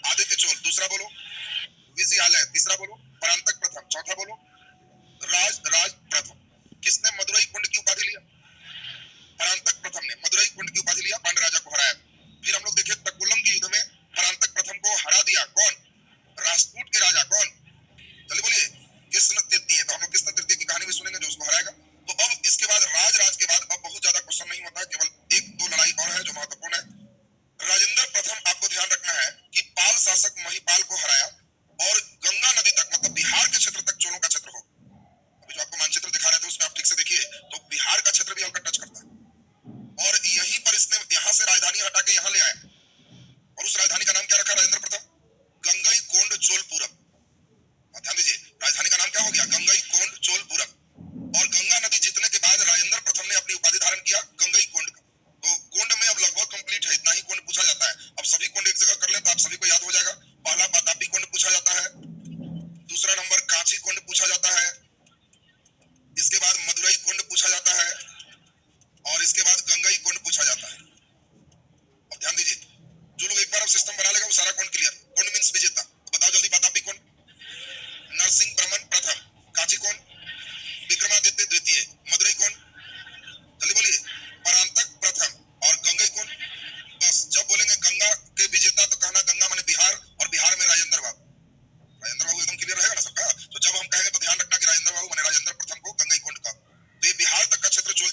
आदित्य चोल, दूसरा बोलो विजयालय, तीसरा बोलो परांतक प्रथम, चौथा बोलो राज राज प्रथम। किसने मदुरई कुंड की उपाधि लिया, परांतक प्रथम ने मदुरई कुंड की उपाधि लिया, पांड्य राजा को हराया। फिर हम लोग देखे तकुलम के युद्ध में परांतक प्रथम को हरा दिया, कौन, राजपूत के राजा, कौन, जल्दी बोलिए, कृष्ण तृतीय। तो हम लोग कृष्ण तृतीय की कहानी भी सुनेंगे जो उसको हराएगा। तो अब इसके बाद राज के बाद अब बहुत ज्यादा क्वेश्चन नहीं होता, केवल एक दो लड़ाई और है जो महत्वपूर्ण है। राजेंद्र प्रथम, आपको ध्यान रखना है कि पाल शासक महिपाल को हराया और गंगा नदी तक, मतलब बिहार के क्षेत्र तक चोलों का क्षेत्र हो। अभी जो आपको मानचित्र दिखा रहे थे उसमें आप ठीक से देखिए तो बिहार का क्षेत्र भी हल्का टच करता है, और यहीं पर इसने यहाँ से राजधानी हटा के यहाँ ले आया, और उस राजधानी का नाम क्या रखा राजेंद्र प्रथम, गंगई कोंड चोलपुरम। ध्यान दीजिए, राजधानी का नाम क्या हो गया, गंगई कोंड चोलपुरम। और गंगा नदी जीतने के बाद राजेंद्र प्रथम ने अपनी उपाधि धारण किया गंगई कोंड का। तो कोंड में अब लगभग कंप्लीट है, इतना ही कोंड पूछा जाता है। अब सभी कोंड एक जगह कर ले तो आप सभी को याद हो जाएगा। पहला प्रतापी कोंड पूछा जाता है, दूसरा नंबर कांची कोंड पूछा जाता है, इसके बाद मदुरई कोंड पूछा जाता है, और इसके बाद गंगई कोंड पूछा जाता है। अब ध्यान दीजिए, जो लोग एक बार अब सिस्टम बना लेगा वो सारा कोंड क्लियर। कोंड मींस विजेता, तो बताओ जल्दी, प्रतापी कोंड नरसिंह वर्मन प्रथम, कांची कोंड विक्रमादित्य द्वितीय, मदुरई कोंड जल्दी बोलिए परांतक प्रथम, और गंगई कोंड। बस जब बोलेंगे गंगा के विजेता तो कहना गंगा माने बिहार, और बिहार में राजेंद्र बाबू। राजेंद्र बाबू एकदम क्लियर रहेगा ना सबका। तो जब हम कहेंगे तो ध्यान रखना कि राजेंद्र बाबू माने राजेंद्र प्रथम को गंगई कोंड का। तो ये बिहार तक का क्षेत्र चोल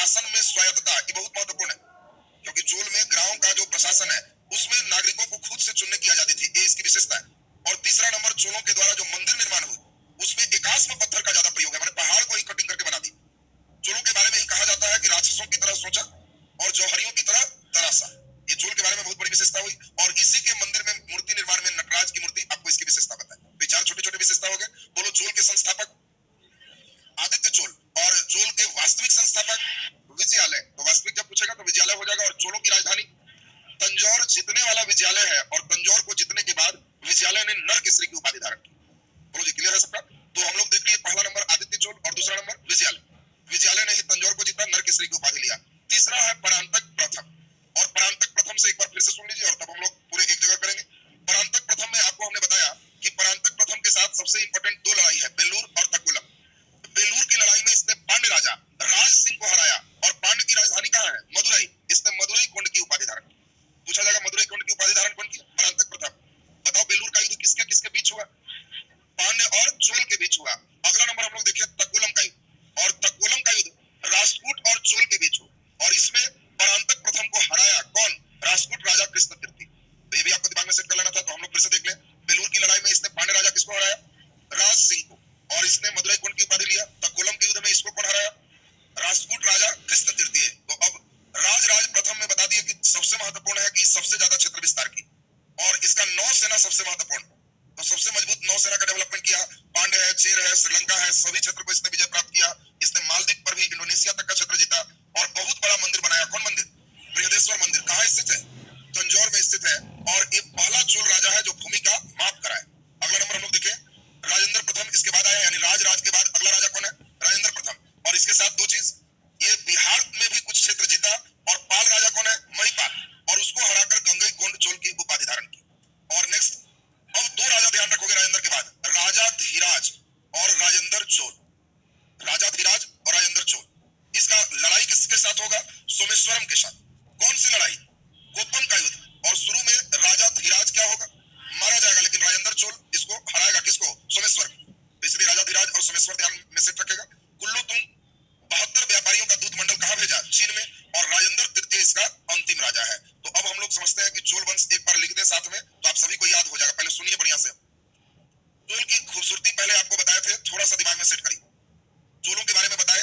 प्रशासन में स्वायत्तता, ये बहुत महत्वपूर्ण है, क्योंकि चोल में गांव का जो प्रशासन है उसमें नागरिकों को खुद से चुनने की आजादी थी, ये इसकी विशेषता है। और तीसरा नंबर, चोलों के द्वारा जो मंदिर निर्माण हुए उसमें एकाश्म पत्थर का ज्यादा प्रयोग है, मैंने पहाड़ को ही कटिंग करके बना दी। चोलों के बारे में ही कहा जाता है कि राक्षसों की तरह सोचा और जौहरियों की तरह तरासा। ये चोल के बारे में बहुत बड़ी विशेषता हुई। और इसी के मंदिर में मूर्ति निर्माण में नटराज की मूर्ति आपको इसकी विशेषता बताए। विचार छोटे छोटे विशेषता हो गए। बोलो, चोल के संस्थापक आदित्य चोल और चोल के वास्तविक संस्थापक विजयालय। तो वास्तविक जब पूछेगा तो विजयालय हो जाएगा। और चोलों की राजधानी तंजौर जीतने वाला विजयालय है, और तंजौर को जीतने के बाद विजयालय ने नरकेसरी की उपाधि धारण की। बोलो जी, क्लियर है सबका? तो हम लोग देख लिए, पहला नंबर आदित्य चोल और दूसरा नंबर विजयालय। विजयालय ने ही तंजौर को जीता, नरकेसरी की उपाधि लिया। तीसरा है परांतक प्रथम, और परांतक प्रथम से एक बार फिर से सुन लीजिए और तब हम लोग पूरे एक जगह करेंगे। परांतक प्रथम में आपको हमने बताया कि परांतक प्रथम के साथ सबसे इंपॉर्टेंट दो लड़ाई है, बेलूर और तकुलम। बेलूर की लड़ाई में इसने पांड्य राजा राज सिंह को हराया, और पांड्य की राजधानी कहाँ है? मदुरई। इसने मदुरई कुंड की उपाधि धारण की। पूछा जाएगा मदुरई कुंड की उपाधि धारण कौन की? परांतक प्रथम। बताओ, बेलूर का युद्ध किसके किसके बीच हुआ? पांड्य और चोल के बीच हुआ। अगला नंबर हम लोग देखिए तकुलम का युद्ध, और तकुलम का युद्ध राष्ट्रकूट और चोल के बीच हुआ, और इसमें परांतक प्रथम को हराया कौन? राष्ट्रकूट राजा कृष्ण तीर्थी। तो ये भी आपको दिमाग में सेट कर लेना था। तो हम लोग फिर से देख लें, बेलूर की लड़ाई में इसने पांड्य राजा किसको हराया? राज सिंह को, और इसने मदुरई कुंड की उपाधि लिया। तकुलम के युद्ध में इसको कौन हराया? राष्ट्रकूट राजा कृष्ण तीर्थी। तो अब राज प्रथम में बता दिए कि सबसे महत्वपूर्ण है कि सबसे ज्यादा क्षेत्र विस्तार की, और इसका नौसेना सबसे महत्वपूर्ण। तो सबसे मजबूत नौसेना का डेवलपमेंट किया। पांड्य है, चेर है, श्रीलंका है, सभी क्षेत्र को इसने विजय प्राप्त किया। इसने मालदीव पर भी, इंडोनेशिया तक का क्षेत्र जीता, और बहुत बड़ा मंदिर बनाया। कौन मंदिर? बृहदेश्वर मंदिर। कहाँ स्थित है? तंजौर में स्थित है। और ये पहला चोल राजा है जो भूमि का माप कराए। अगला नंबर हम लोग देखें, राजेंद्र प्रथम इसके बाद आया, यानी राज के बाद अगला राजा कौन है? राजेंद्र प्रथम। और इसके साथ दो चीज, ये बिहार में भी कुछ क्षेत्र जीता, और पाल राजा कौन है? महिपाल, और उसको हराकर गंगईकोंड चोल की उपाधि धारण की। और नेक्स्ट, अब दो राजा ध्यान रखोगे राजेंद्र के बाद, राजा धीराज और राजेंद्र चोल। राजा धीराज और राजेंद्र चोल, इसका लड़ाई किसके साथ होगा? सोमेश्वरम के साथ। कौन सी लड़ाई? कोप्पम का युद्ध। और शुरू में राजा धीराज क्या होगा? मारा जाएगा, लेकिन राजेंद्र चोल इसको हराएगा। किसको? सोमेश्वर। इसलिए राजा धीराज और सोमेश्वर ध्यान में सेट रखेगा। कुल्लू तुंग 72 व्यापारियों का दूध मंडल कहाँ भेजा? चीन में। और राजेंद्र तृतीय इसका अंतिम राजा है। तो अब हम लोग समझते हैं कि चोल वंश एक बार लिख दें साथ में, तो आप सभी को याद हो जाएगा। पहले सुनिए बढ़िया से। चोल की खूबसूरती पहले आपको बताए थे, थोड़ा सा दिमाग में सेट करिए। चोलों के बारे में बताए,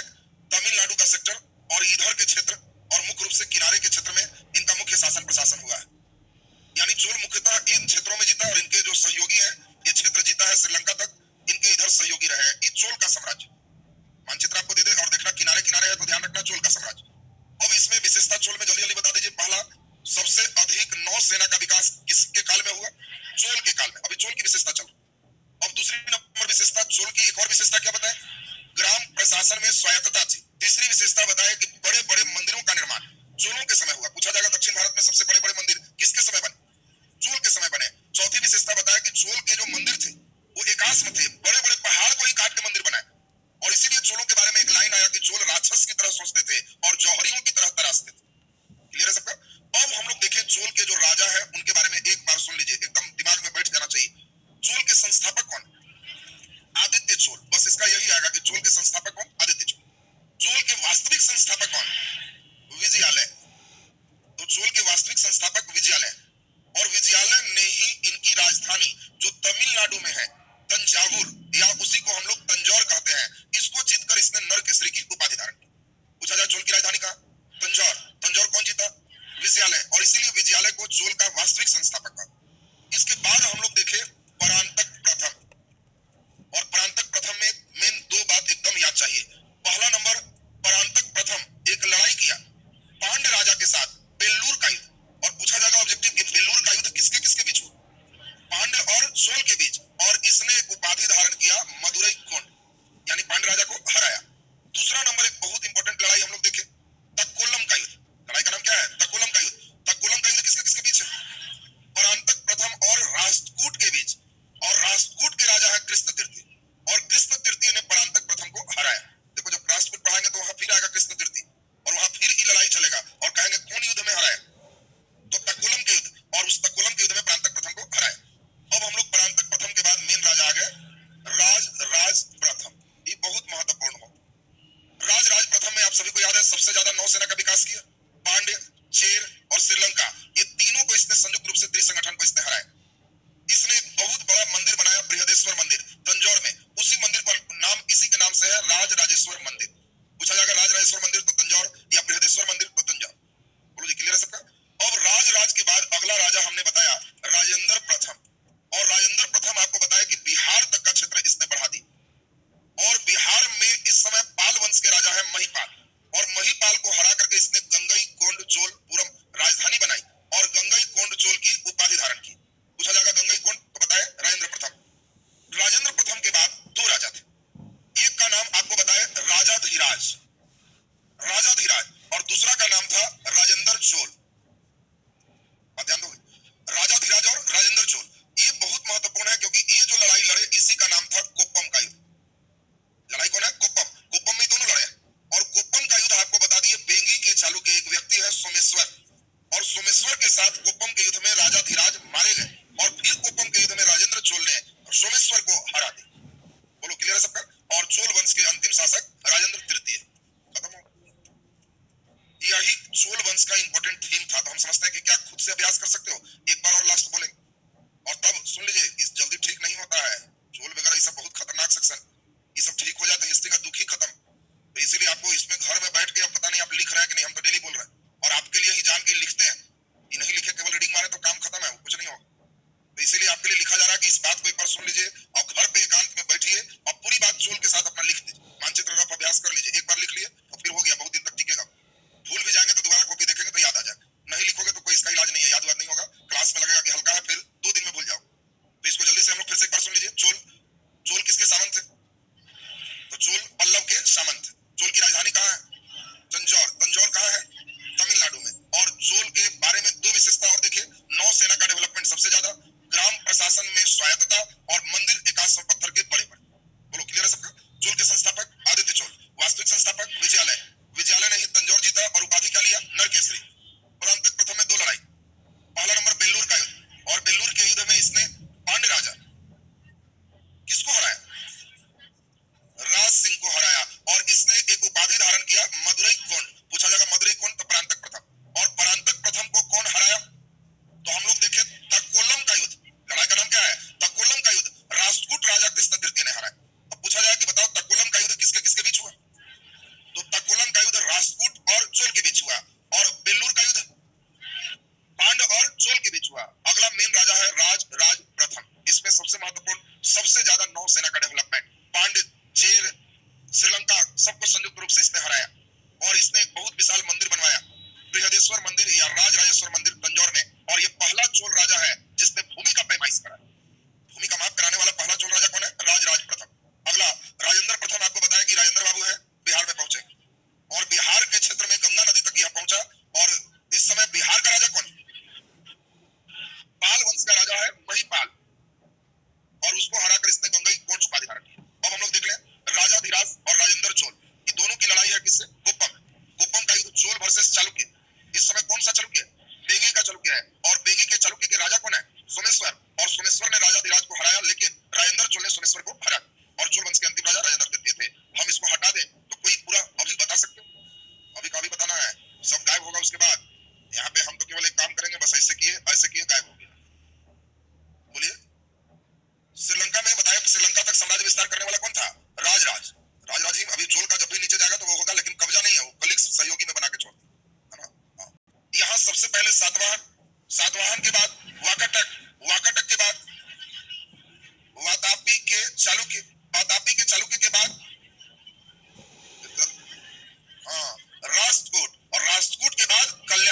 तमिलनाडु का सेक्टर और इधर के क्षेत्र, और मुख्य रूप से किनारे के क्षेत्र में इनका मुख्य शासन प्रशासन हुआ है। यानी चोल मुख्यतः इन क्षेत्रों में जीता, और इनके जो सहयोगी है, ये क्षेत्र जीता है श्रीलंका तक, इनके इधर सहयोगी रहे। ये चोल का साम्राज्य। मानचित्र आपको दे दे और देखना, किनारे किनारे है तो ध्यान रखना, चोल का साम्राज्य। नौसेना का विकास किया। पांड्य, चेर और श्रीलंका, ये तीनों को इसने संयुक्त रूप से त्रिसंगठन को इसने हराया। इसने एक बहुत बड़ा मंदिर बनाया, बृहदेश्वर मंदिर तंजौर में। उसी मंदिर का नाम इसी के नाम से है, राज राजेश्वर मंदिर। पूछा जाएगा राज राजेश्वर मंदिर तो तंजौर, या बृहदेश्वर मंदिर तो तंजौर। बोलो जी, क्लियर है सबका? अब राज के बाद अगला राजा हमने बताया राजेंद्र प्रथम, और राजेंद्र प्रथम आपको बताया कि बिहार तक का क्षेत्र इसने बढ़ा दी। और बिहार में इस समय पाल वंश के राजा है महिपाल, और महिपाल को हरा करके इसने गंगई कोंड चोल पुरम राजधानी बनाई और गंगई कोंड चोल की उपाधि धारण की। पूछा जाएगा गंगई कोंड तो बताए राजेंद्र प्रथम। राजेंद्र प्रथम के बाद दो राजा थे, एक का नाम आपको बताए राजाधिराज, और दूसरा का नाम था राजेंद्र चोल। ध्यान दोगे, राजाधिराज और राजेंद्र चोल, ये बहुत महत्वपूर्ण है क्योंकि ये जो लड़ाई लड़े इसी का नाम था कोप्पम का युद्ध। लड़ाई कौन है? कोप्पम में दोनों लड़े। और कोप्पम का युद्ध आपको बता दिए, बेंगी के चालुक्य एक व्यक्ति है सोमेश्वर, और सोमेश्वर के साथ कोप्पम के युद्ध में राजाधिराज मारे गए, और फिर कोप्पम के युद्ध में राजेंद्र चोल ने सोमेश्वर को हरा दिया। बोलो क्लियर है सबका? और चोल वंश के अंतिम शासक राजेंद्र तृतीय। खत्म हो। यही चोल वंश का इंपॉर्टेंट थीम था। तो हम समझते हैं कि क्या खुद से अभ्यास कर सकते हो? एक बार और लास्ट बोलेंगे, और तब सुन लीजिए, इस जल्दी ठीक नहीं होता है। चोल वगैरह ये सब बहुत खतरनाक सेक्शन, ये सब ठीक हो जाए तो हिस्ट्री का दुख ही खत्म। तो इसीलिए आपको इसमें घर में बैठ के, अब पता नहीं आप लिख रहे हैं कि नहीं, हम तो डेली बोल रहे हैं, और आपके लिए ही जान के लिखते हैं। ये नहीं लिखे केवल रीडिंग मारे तो काम खत्म है, कुछ नहीं होगा। तो इसीलिए आपके लिए लिखा जा रहा है कि इस बात को एक बार सुन लीजिए, और घर पे एकांत में बैठिए और पूरी बात चोल के साथ अपना लिख दीजिए। मानचित्र रफ अभ्यास कर लीजिए, एक बार लिख लिए तो फिर हो गया, बहुत दिन तक टिकेगा। भूल भी जाएंगे तो दोबारा कॉपी देखेंगे तो याद आ जाएगा, नहीं लिखोगे तो कोई इसका इलाज नहीं है, याद नहीं होगा। क्लास में लगेगा कि हल्का है, फिर 2 दिन में भूल जाओ। तो इसको जल्दी से हम लोग फिर से एक बार सुन लीजिए। चोल किसके सामंत थे? तो चोल पल्लव के सामंत थे। चोल की राजधानी कहाँ है? तंजौर कहाँ है? तमिलनाडु में। और चोल के बारे में 2 विशेषता और देखिए, नौसेना का डेवलपमेंट सबसे ज्यादा, ग्राम प्रशासन में स्वायत्तता, और मंदिर एकाश पत्थर के बड़े बड़े। बोलो क्लियर है सबका? चोल के संस्थापक आदित्य चोल, वास्तविक संस्थापक विजयालय ने ही तंजौर जीता और उपाधि क्या लिया? नरकेसरी। परांतक प्रथम में 2 लड़ाई, पहला नंबर बेल्लूर का युद्ध, और बेल्लूर के युद्ध में इसने पांड्य राजा किसको हराया? राज सिंह को हराया, और इसने एक उपाधि धारण किया मदुरई कोंड। पूछा जाएगा मदुरई कोंड तो परांतक प्रथम, और परांतक प्रथम को कौन हराया? तो हम लोग देखें तक्कोलम का युद्ध, लड़ाई का नाम क्या है? तक्कोलम का युद्ध, राष्ट्रकूट राजा कृष्ण तृतीय ने हराया। अब पूछा जाए कि बताओ तक्कोलम का युद्ध किसके किसके बीच हुआ? तो तक्कोलम का युद्ध राष्ट्रकूट और चोल के बीच हुआ, और बेल्लूर का युद्ध पांड्य और चोल के बीच हुआ। अगला मेन राजा है राज प्रथम। इसमें सबसे महत्वपूर्ण, सबसे ज्यादा नौसेना का डेवलपमेंट, पांड्य, चेर, श्रीलंका सबको संयुक्त रूप से इसने हराया, और इसने एक बहुत विशाल मंदिर बनवाया, बृहदेश्वर मंदिर या राज राजेश्वर मंदिर तंजौर में। और ये पहला चोल राजा है जिसने भूमि का पैमाइश कराया। भूमि का माप कराने वाला पहला चोल राजा कौन है? राज प्रथम। अगला राजेंद्र प्रथम, आपको बताया कि राजेंद्र बाबू है, बिहार में पहुंचे, और बिहार के क्षेत्र में गंगा नदी तक यह पहुंचा। और इस समय बिहार का राजा कौन? पाल वंश का राजा है महिपाल, और उसको हराकर इसने गंगई कोंड उपाधि धारण की। अब हम लोग देख लें राजाधिराज और राजेंद्र चोल, ये दोनों की लड़ाई है किससे? कोप्पम का युद्ध, चोल वर्सेस चालुक्य। इस समय कौन सा चालुक्य? बेंगी का चालुक्य है, और बेंगी के चालुक्य के राजा कौन है? सोमेश्वर, और सोमेश्वर ने राजाधिराज को हराया, लेकिन राजेंद्र चोल ने सोमेश्वर को हरा, और चोल वंश के अंतिम राजा राजेंद्र तृतीय थे। हम इसको हटा दें तो कोई पूरा अभी बता सकते हो? अभी का अभी बताना है, सब गायब होगा उसके बाद। यहाँ पे हम तो केवल एक काम करेंगे, बस ऐसे किए गायब हो गया। बोलिए, श्रीलंका में बताया कि श्रीलंका तक साम्राज्य विस्तार करने वाला कौन था? राज ही। अभी चोल का जब भी नीचे जाएगा तो वो होगा, लेकिन कब्जा नहीं है, वो कलिग सहयोगी में बना के छोड़, है ना? हाँ। यहाँ सबसे पहले सातवाहन के बाद वाकाटक के बाद वातापी के चालुक्य के बाद हाँ राष्ट्रकूट, और राष्ट्रकूट के बाद कल्याण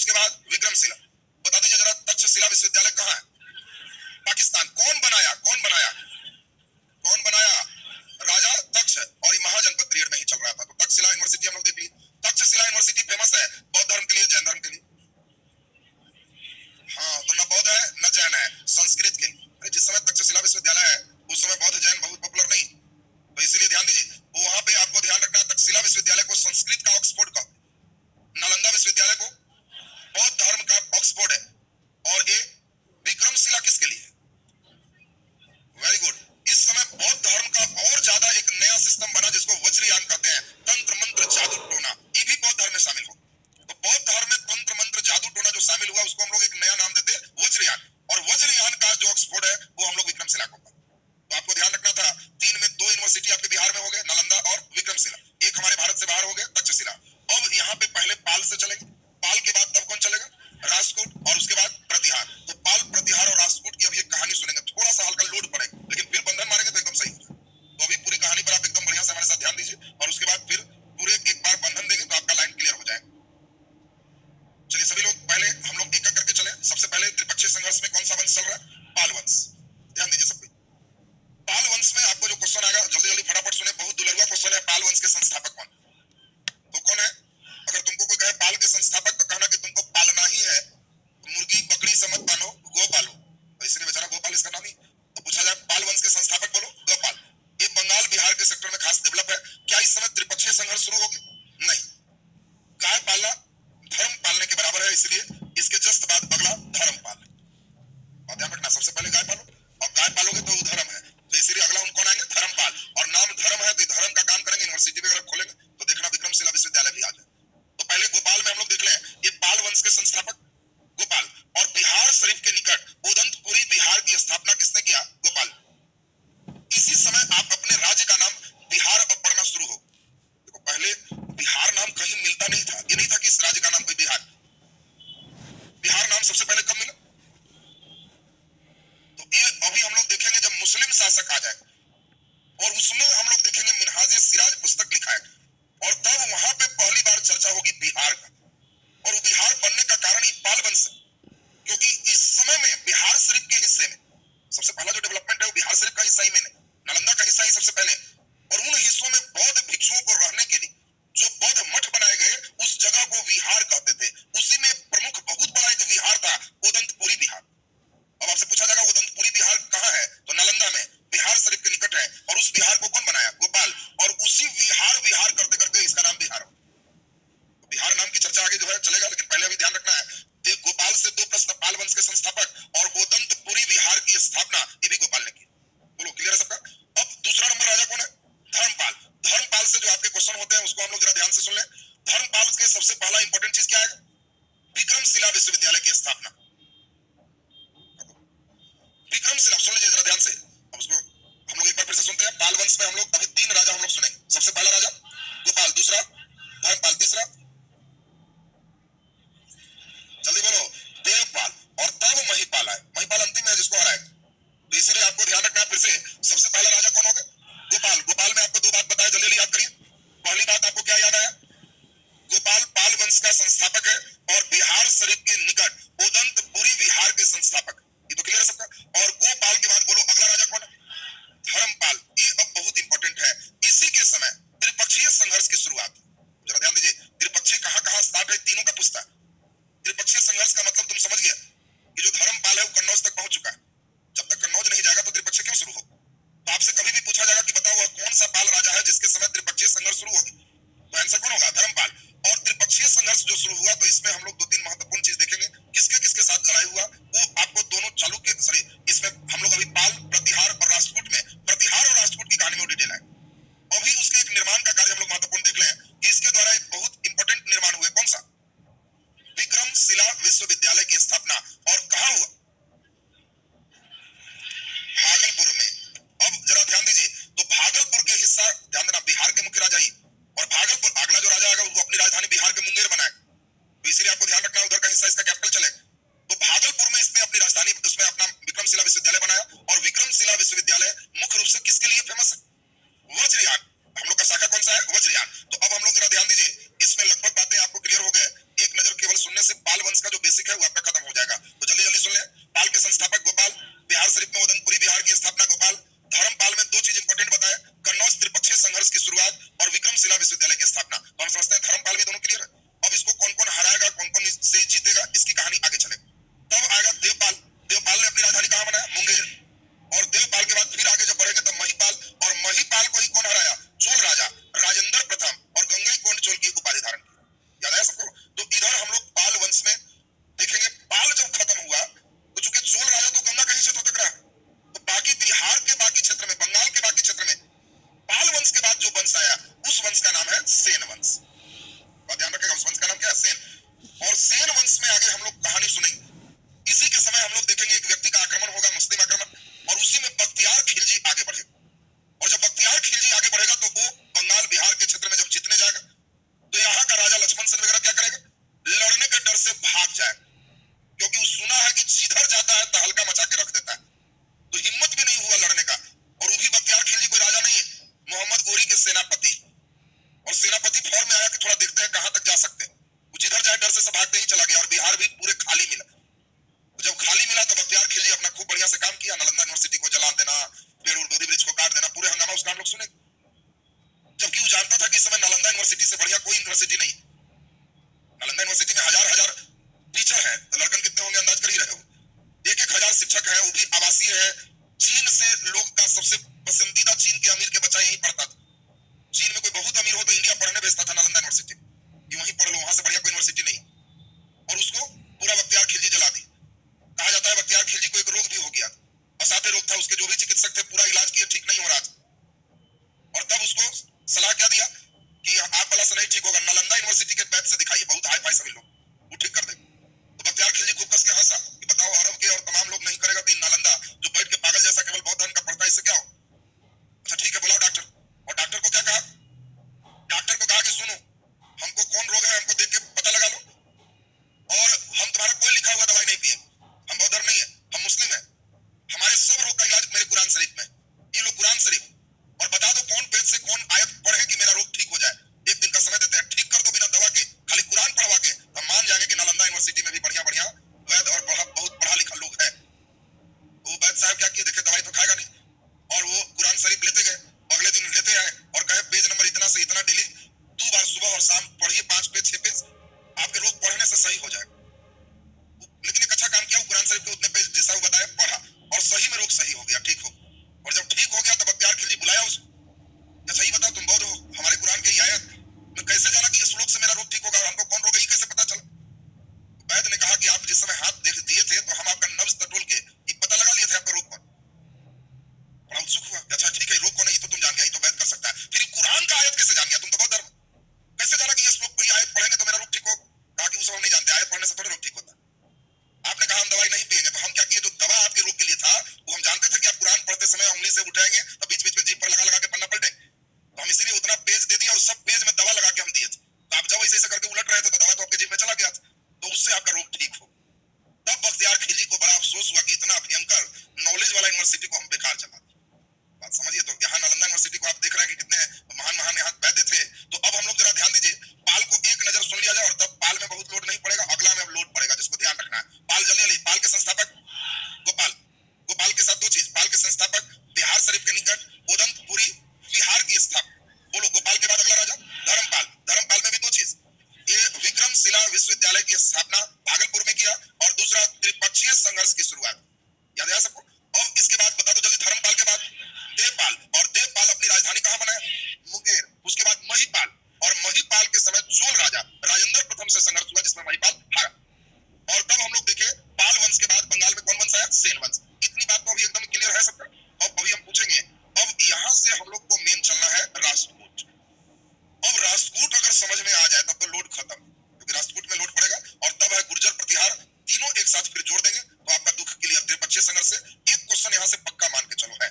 उसके बाद विक्रमशिला। बता दीजिए जरा तक्षशिला विश्वविद्यालय कहाँ है? पाकिस्तान। कौन बनाया? कौन बनाया? कौन बनाया? राजा तक्ष। और ये महाजनपद पीरियड में ही चल रहा था। तो तक्षशिला यूनिवर्सिटी हम लोग देख लिए। तक्षशिला यूनिवर्सिटी फेमस है बौद्ध धर्म के लिए, जैन धर्म के लिए। हाँ, तो न बौद्ध है न जैन है, संस्कृत के लिए। जिस समय तक्षशिला विश्वविद्यालय है उस समय बौद्ध जैन बहुत पॉपुलर नहीं, तो इसीलिए ध्यान दीजिए वहां पे आपको ध्यान रखना, तक्षशिला विश्वविद्यालय को संस्कृत का ऑक्सफोर्ड का, नालंदा विश्वविद्यालय को बौद्ध धर्म का ऑक्सफोर्ड है। और ये विक्रमशिला किसके लिए? Very good. इस समय बौद्ध धर्म का और ज्यादा एक नया सिस्टम बना जिसको वज्रयान कहते हैं, तंत्र मंत्र जादू टोना, ये भी बौद्ध धर्म में शामिल हो। तो बौद्ध धर्म में तंत्र मंत्र जादू टोना जो शामिल हुआ उसको हम लोग एक नया नाम देते हैं वज्रयान, और वज्रयान का जो ऑक्सफोर्ड है वो हम लोग विक्रमशिला को। तो आपको ध्यान रखना था, 3 में 2 यूनिवर्सिटी आपके बिहार में हो गए, नालंदा और विक्रमशिला। एक हमारे भारत से बाहर हो गए, तक्षशिला। अब यहाँ पे पहले पाल से चलेंगे, पाल के बाद तब कौन चलेगा? राजकूट, और उसके बाद प्रतिहार। तो पाल, प्रतिहार और राजकूट की अभी एक कहानी सुनेंगे, थोड़ा सा हल्का लोड पड़ेगा, लेकिन फिर बंधन मारेंगे तो एकदम सही हो जाए। तो अभी पूरी कहानी पर आप एकदम बढ़िया से हमारे साथ ध्यान दीजिए, और उसके बाद फिर पूरे एक बार बंधन देंगे तो आपका लाइन क्लियर हो जाएगा। चलिए सभी लोग पहले हम लोग एक एक करके चले। सबसे पहले त्रिपक्षीय संघर्ष में कौन सा वंश चल रहा है? पाल वंश। ध्यान दीजिए सब। पाल वंश में आपको जो क्वेश्चन आएगा, जल्दी जल्दी फटाफट सुने, बहुत दुलरुआ क्वेश्चन है। पाल वंश के संस्थापक कौन? तो कौन है? अगर तुमको कोई कहे पाल के संस्थापक तो कहना कि तुमको पालना ही है, तो मुर्गी बकरी से मत पालो, गो पालो। तो इसलिए बेचारा गोपाल इसका नाम ही। तो पूछा जाए पाल वंश के संस्थापक बोलो, गोपाल। ये बंगाल बिहार के सेक्टर में खास डेवलप है। क्या इस समय त्रिपक्षीय संघर्ष शुरू होगी? नहीं। गाय पालना धर्म पालने के बराबर है, इसलिए इसके जस्ट बाद अगला धर्म पाल। और ध्यान रखना, सबसे पहले गाय पालो, और गाय पालोगे तो वो धर्म है, तो इसीलिए अगला हम कौन आएंगे? धर्मपाल। और नाम धर्म है तो धर्म का काम करेंगे। यूनिवर्सिटी वगैरह खोलेंगे तो देखना विक्रमशिला विश्वविद्यालय भी आ जाए। तो पहले गोपाल में हम लोग देख लें, ये पाल वंश के संस्थापक गोपाल। और बिहार शरीफ के निकट उदंतपुरी बिहार की स्थापना किसने किया? गोपाल। इसी समय आप अपने राज्य का नाम बिहार अब पढ़ना शुरू हो। देखो पहले बिहार नाम कहीं मिलता नहीं था, ये नहीं था कि इस राज्य का नाम कोई बिहार। बिहार नाम सबसे पहले कब मिला? तो ये अभी हम लोग देखेंगे जब मुस्लिम शासक आ जाए, और उसमें हम लोग देखेंगे मिनहाजे सिराज पुस्तक लिखा है, और तब वहां पे पहली बार चर्चा होगी बिहार का। और वो बिहार बनने का कारण ये पाल वंश है, क्योंकि इस समय में बिहार शरीफ के हिस्से में सबसे पहला जो डेवलपमेंट है वो बिहार शरीफ का हिस्सा ही में नहीं, नालंदा का हिस्सा ही सबसे पहले। और उन हिस्सों में बौद्ध भिक्षुओं को रहने के लिए जो बौद्ध मठ बनाए गए, उस जगह को विहार कहते थे। उसी में प्रमुख बहुत बड़ा एक विहार था, उदंतपुरी बिहार। अब आपसे पूछा जाएगा उदंतपुरी बिहार कहाँ है? तो नालंदा में, बिहार शरीफ के निकट है। और उस बिहार को कौन बनाया? गोपाल। और उसी विहार विहार करते करते इसका नाम बिहार हो। तो बिहार नाम की चर्चा आगे जो है चलेगा, लेकिन पहले अभी ध्यान रखना है, गोपाल से 2 प्रश्न, पाल वंश के संस्थापक और उदंतपुरी बिहार की स्थापना, ये भी गोपाल ने की। बोलो क्लियर है सबका? अब दूसरा नंबर राजा कौन है? धर्मपाल। धर्मपाल से जो आपके क्वेश्चन होते हैं उसको हम लोग जरा ध्यान से सुन लें। धर्मपाल के सबसे पहला इंपॉर्टेंट चीज क्या है? विक्रमशिला विश्वविद्यालय की स्थापना। विक्रमशिला सुन लीजिए जरा ध्यान से। अब उसको हम लोग एक बार फिर से सुनते हैं। पाल वंश में हम लोग अभी 3 राजा हम लोग सुनेंगे। सबसे पहला राजा गोपाल, दूसरा धर्मपाल, तीसरा जल्दी बोलो देवपाल, और तब महिपाल आए। महिपाल अंतिम है जिसको हराए। तो इसीलिए आपको ध्यान रखना है फिर से, सबसे पहला राजा कौन हो गया? गोपाल। गोपाल में आपको 2 बात बताए, जल्दी याद करिए। पहली बात आपको क्या याद आया? गोपाल पाल वंश का संस्थापक है, और बिहार शरीफ के निकट उदंतपुरी बिहार के संस्थापक। ये तो क्लियर है सबका? और गोपाल के बाद बोलो अगला राजा कौन है? धर्मपाल। ये अब बहुत इंपॉर्टेंट है। इसी के समय त्रिपक्षीय संघर्ष की शुरुआत। जरा ध्यान दीजिए, त्रिपक्षीय कहां कहां स्टार्ट है, तीनों का पूछता है। त्रिपक्षीय संघर्ष का मतलब तुम समझ गए कि जो धर्मपाल है वो कन्नौज तक पहुंच चुका है। जब तक कन्नौज नहीं जाएगा तो त्रिपक्षीय क्यों शुरू हो? तो आपसे कभी भी पूछा जाएगा कि बताओ वह कौन सा पाल राजा है जिसके समय त्रिपक्षीय संघर्ष शुरू होगी, तो आंसर कौन होगा? धर्मपाल। और त्रिपक्षीय संघर्ष जो शुरू हुआ, तो इसमें हम लोग 2-3 महत्वपूर्ण चीज देखेंगे। किसके किसके साथ लड़ाई हुआ वो आपको दोनों चालुक्य, सॉरी, इसमें हम लोग अभी पाल, प्रतिहार और राष्ट्रकूट में, प्रतिहार और राष्ट्रकूट की कहानी में डिटेल है। अभी उसके एक निर्माण का कार्य हम लोग महत्वपूर्ण देख लें कि इसके द्वारा एक बहुत इंपॉर्टेंट निर्माण हुए। कौन सा? विक्रमशिला विश्वविद्यालय की स्थापना। और कहां हुआ? भागलपुर में। अब जरा ध्यान दीजिए, तो भागलपुर के हिस्सा ध्यान देना, बिहार के मुख्य राजा ही, और भागलपुर अगला जो राजा आएगा उसको अपनी राजधानी बिहार के मुंगेर बनाएगा। तो इसीलिए आपको ध्यान रखना उधर का हिस्सा इसका कैपिटल चलेगा। तो भागलपुर में इसने अपनी राजधानी, उसमें अपना विक्रमशिला विश्वविद्यालय बनाया। और विक्रमशिला विश्वविद्यालय मुख्य रूप से किसके लिए फेमस है? वज्रयान। हम लोग का शाखा कौन सा है? वज्रयान। तो अब हम लोग जरा ध्यान दीजिए, इसमें लगभग बातें आपको क्लियर हो गए। एक नजर केवल सुनने से पाल वंश वंश का जो बेसिक है वो आपका खत्म हो जाएगा। तो जल्दी जल्दी सुन ले। पाल के संस्थापक गोपाल, बिहार शरीफ में उदनपुरी बिहार की स्थापना गोपाल, धर्मपाल में दो चीज इंपॉर्टेंट बताए, कन्नौज त्रिपक्षीय संघर्ष की शुरुआत और विक्रमशिला विश्वविद्यालय की स्थापना। तो हम समझते हैं धर्मपाल भी दोनों क्लियर है। अब इसको कौन कौन हराएगा, कौन कौन से जीतेगा, इसकी कहानी आगे चलेगी। तब आएगा देवपाल। देवपाल ने अपनी राजधानी कहां बनाया, मुंगेर। और देवपाल के बाद फिर आगे जब बढ़ेंगे तब महिपाल, और महिपाल को ही कौन हराया, चोल राजा राजेंद्र प्रथम और गंगईकोंड चोल की उपाधि धारण की। याद है सबको। तो इधर हम लोग पाल वंश में देखेंगे, पाल जब खत्म हुआ तो चूंकि चोल राजा तो गंगा के ही क्षेत्र तक रहा, तो बाकी बिहार के बाकी क्षेत्र में, बंगाल के बाकी क्षेत्र में पाल वंश के बाद जो वंश आया उस वंश का नाम है सेन वंश। और ध्यान रखिएगा उस वंश का नाम क्या है, सेन। और सेन वंश में आगे हम लोग कहानी सुनेंगे। इसी के समय हम लोग देखेंगे एक व्यक्ति का आक्रमण होगा, मुस्लिम आक्रमण, और उसी में बख्तियार खिलजी आगे बढ़ेगा। और जब बख्तियार खिलजी आगे बढ़ेगा तो वो बंगाल बिहार के क्षेत्र में जब जीतने जाएगा तो यहाँ का राजा लक्ष्मण सेन वगैरह क्या करेगा, लड़ने के डर से भाग जाएगा, क्योंकि वो सुना है कि जिधर जाता है तहलका मचा के रख देता है। तो हिम्मत भी नहीं हुआ लड़ने का। और वो भी बख्तियार खिलजी कोई राजा नहीं है, मोहम्मद गोरी के सेनापति। और सेनापति फौर में आया कि थोड़ा देखते हैं कहां तक जा सकते हैं। वो जिधर जाए डर से सब भागते ही चला गया और बिहार भी पूरे खाली मिला। तो जब खाली मिला तो बख्तियार खिलजी अपना खूब बढ़िया से काम किया, नालंदा यूनिवर्सिटी को जला देना, पेड़ और बोधी ब्रिज को काट देना, पूरे हंगामा उसका हम लोग सुने। जबकि वो जानता था कि इस समय नालंदा यूनिवर्सिटी से बढ़िया कोई यूनिवर्सिटी नहीं। नालंदा यूनिवर्सिटी में हजार हजार टीचर है, तो लड़कन कितने होंगे अंदाज कर ही रहे हो। एक एक हजार शिक्षक है, वो भी आवासीय है। चीन से लोग का सबसे पसंदीदा, चीन के अमीर के बच्चा यहीं पढ़ता था। चीन में कोई बहुत अमीर हो तो इंडिया पढ़ने भेजता था नालंदा यूनिवर्सिटी, कि वहीं पढ़ लो, वहां से बढ़िया कोई यूनिवर्सिटी नहीं। और उसको पूरा बख्तियार खिलजी जला दी। कहा जाता है बख्तियार खिलजी को एक रोग भी हो गया, असाध्य रोग था, उसके जो भी चिकित्सक थे पूरा इलाज किए, ठीक नहीं हो रहा था। और तब उसको सलाह क्या दिया कि आप वाला से नहीं ठीक होगा, नालंदा यूनिवर्सिटी के बैच से दिखाइए, बहुत हाई फाई सभी लोग, वो ठीक कर देंगे। तो बख्तियार खिलजी खूब कस के हंसा कि बताओ अरब के और तमाम लोग नहीं करेगा तो नालंदा जो बैठ के पागल जैसा केवल बौद्ध धर्म का पढ़ता है, इससे क्या हो। अच्छा ठीक है, बुलाओ डॉक्टर। और डॉक्टर को क्या कहा, डॉक्टर को कहा कि सुनो, हमको कौन रोग है हमको देख के पता लगा लो, और हम तुम्हारा कोई लिखा हुआ दवाई नहीं पिएंगे, हम बौद्ध धर्म नहीं है, हम मुस्लिम है, हमारे सब रोग का इलाज मेरे कुरान शरीफ में। ये लो कुरान शरीफ, और बता दो कौन पेज से कौन आयत पढ़े कि मेरा रोग ठीक हो जाए। एक दिन का समय देते हैं, ठीक कर दो बिना दवा के, खाली कुरान पढ़वा के, हम मान जाएंगे कि नालंदा यूनिवर्सिटी में भी बढ़िया बढ़िया वैद्य और बहुत पढ़ा लिखा लोग है। वो वैद्य साहब क्या किए, देखे दवाई तो खाएगा नहीं, और वो कुरान शरीफ लेते गए, अगले दिन लेते आए और कहे पेज नंबर इतना से इतना डेली 2 बार सुबह और शाम पढ़िए, 5 पेज 6 पेज, आपके रोग पढ़ने से सही हो जाएगा। लेकिन एक अच्छा काम किया, कुरान शरीफ के उतने पेज जैसा वो बताया पढ़ा, और सही में रोग सही हो गया, ठीक हो। और जब ठीक हो गया तब बख्तियार खिलजी बुलाया उसको, अच्छा ये बताओ तुम बौद्ध हो, हमारे कुरान की आयत में कैसे जाना कि इस श्लोक से मेरा रोग ठीक होगा, और हमको कौन रोग है ये कैसे पता चला। वैद्य ने कहा कि आप जिस समय हाथ देख दिए थे तो हम आपका नब्ज टटोल के ये पता लगा लिए थे आपका रोग कौन। बड़ा उत्सुक हुआ, अच्छा ठीक है रोग कौन है ये तो तुम जान गया, ये तो वैद्य कर सकता है, फिर कुरान का आयत कैसे जान गया, तुम तो बौद्ध धर्म कैसे जाना कि ये श्लोक ये आयत पढ़ेंगे तो मेरा रोग ठीक हो। कहा कि उस हम नहीं जानते, आयत पढ़ने से थोड़े रोग ठीक होता। आपने कहा हम दवाई नहीं पिएंगे, तो हम क्या किए, जो दवा आपके रोग के लिए था वो हम जानते थे कि आप कुरान पढ़ते समय उंगली से उठाएंगे तो बीच बीच में जीभ पर लगा लगा के पन्ना पलटेंगे, तो हम इसीलिए उतना पेज दे दिया और सब पेज में दवा लगा के हम दिए थे। तो आप जब ऐसे करके उलट रहे थे तो दवा तो आपके जीभ में चला गया था, तो उससे आपका रोग ठीक हो। तब बख्तियार खिलजी को बड़ा अफसोस हुआ कि इतना भयंकर नॉलेज वाला यूनिवर्सिटी को हम बेकार चला। बात समझिए। तो यहाँ नालंदा यूनिवर्सिटी को आप देख रहे हैं कि कितने महान महान यहाँ वैद्य थे। तो अब हम लोग जरा ध्यान दीजिए, पाल को एक नजर सुन लिया जाए और तब पाल में बहुत लोड नहीं पड़ेगा, अगला में अब लोड पड़ेगा, जिसको ध्यान रखना है। पाल जल्दी जल्दी, पाल के संस्थापक गोपाल, गोपाल के साथ दो चीज, पाल के संस्थापक बिहार शरीफ के निकट उदनपुरी बिहार की स्थापना, बोलो गोपाल के बाद अगला राजा धर्मपाल। धर्मपाल में भी दो चीज, ये विक्रमशिला विश्वविद्यालय की स्थापना भागलपुर में किया, और दूसरा त्रिपक्षीय संघर्ष की शुरुआत। याद है सबको। अब इसके बाद बता दो जल्दी, धर्मपाल के बाद देवपाल, और देवपाल अपनी राजधानी कहां बनाया, मुंगेर। उसके बाद महिपाल, और महिपाल के समय चोल राजा राजेंद्र प्रथम से संघर्ष हुआ जिसमें महिपाल हारा। और तब हम लोग देखे पाल वंश के बाद बंगाल में कौन वंश आया, सेन वंश। इतनी बात तो अभी एकदम क्लियर है सबका। अब अभी हम पूछेंगे, अब यहाँ से हम लोग को मेन चलना है राष्ट्रकूट। अब राष्ट्रकूट अगर समझ में आ जाए तब तो लोड खत्म, क्योंकि राष्ट्रकूट में लोड पड़ेगा, और तब है गुर्जर प्रतिहार, तीनों एक साथ फिर जोड़ देंगे तो आपका दुख क्लियर। त्रिपक्षीय संघर्ष से एक क्वेश्चन यहाँ से पक्का मान के चलो है,